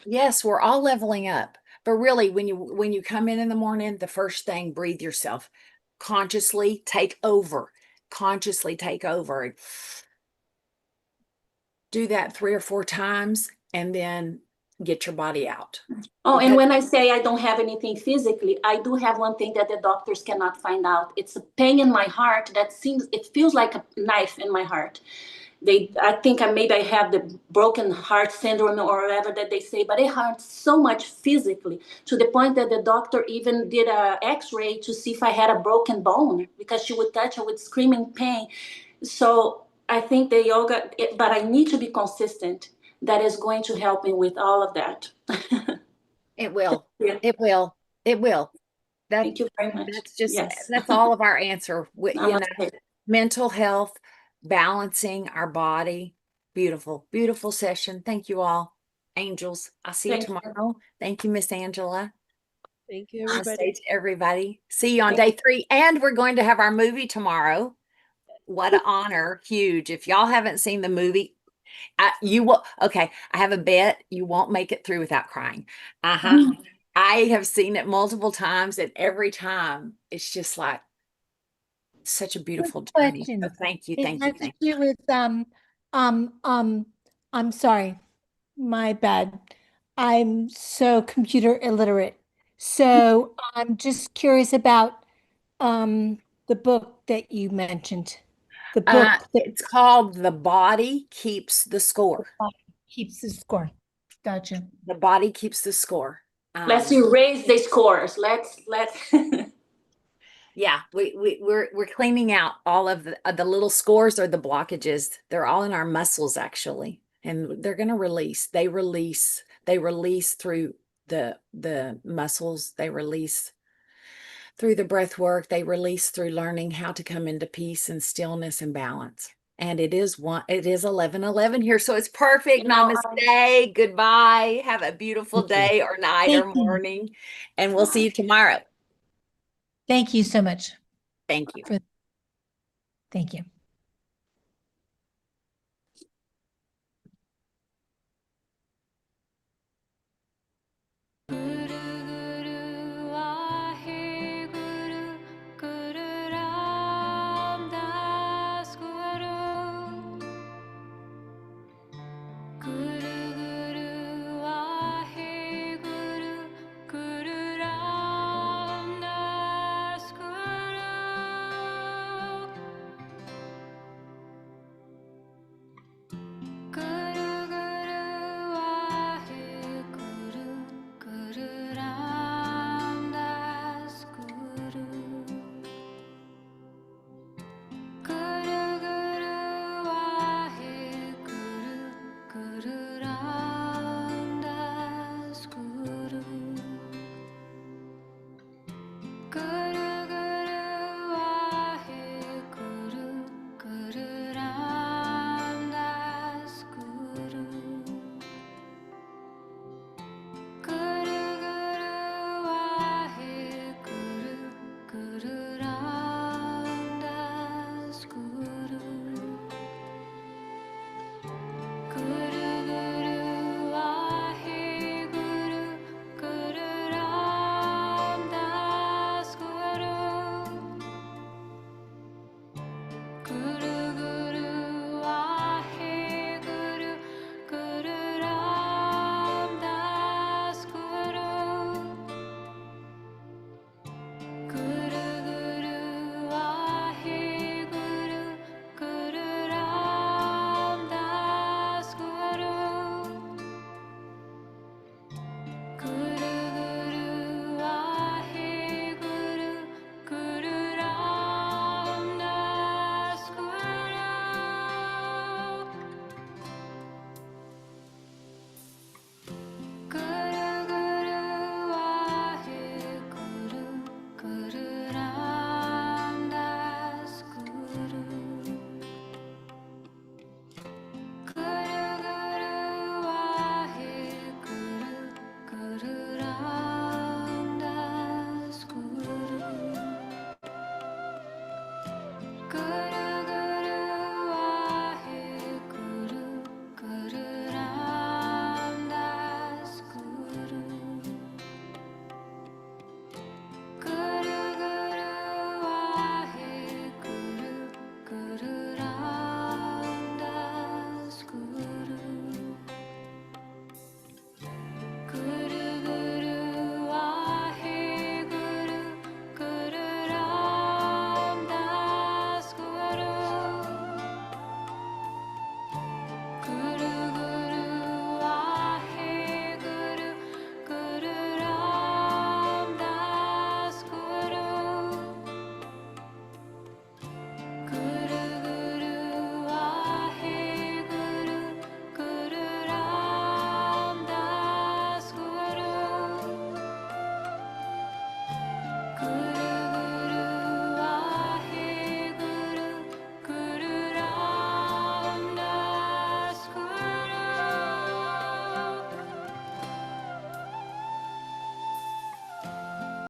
Yes, we're all leveling up. But really, when you come in the morning, the first thing, breathe yourself. Consciously take over. Do that 3 or 4 times and then get your body out. Oh, and when I say I don't have anything physically, I do have one thing that the doctors cannot find out. It's a pain in my heart it feels like a knife in my heart. I think maybe I have the broken heart syndrome or whatever that they say, but it hurts so much physically to the point that the doctor even did a x-ray to see if I had a broken bone, because she would touch it with screaming pain. So I think the yoga, but I need to be consistent. That is going to help me with all of that. It will. It will. Thank you very much. That's just, that's all of our answer. Mental health, balancing our body. Beautiful, beautiful session. Thank you all. Angels, I'll see you tomorrow. Thank you, Miss Angela. Thank you, everybody. Everybody. See you on day 3. And we're going to have our movie tomorrow. What an honor. Huge. If y'all haven't seen the movie, you will. Okay, I have a bet you won't make it through without crying. I have seen it multiple times, and every time it's just like such a beautiful journey. Question. So thank you. It has to do with I'm sorry, my bad. I'm so computer illiterate. So I'm just curious about the book that you mentioned. The book it's called The Body Keeps the Score. Keeps the Score. Gotcha. The Body Keeps the Score. Let's erase the scores. Let's Yeah, we're cleaning out all of the little scores or the blockages. They're all in our muscles actually, and they're going to release. They release. They release through the muscles. They release through the breath work. They release through learning how to come into peace and stillness and balance. And it is 11:11 here, so it's perfect. Namaste. Goodbye. Have a beautiful day or night or Thank you. morning, and we'll see you tomorrow. Thank you so much. Thank you. Thank you. Guru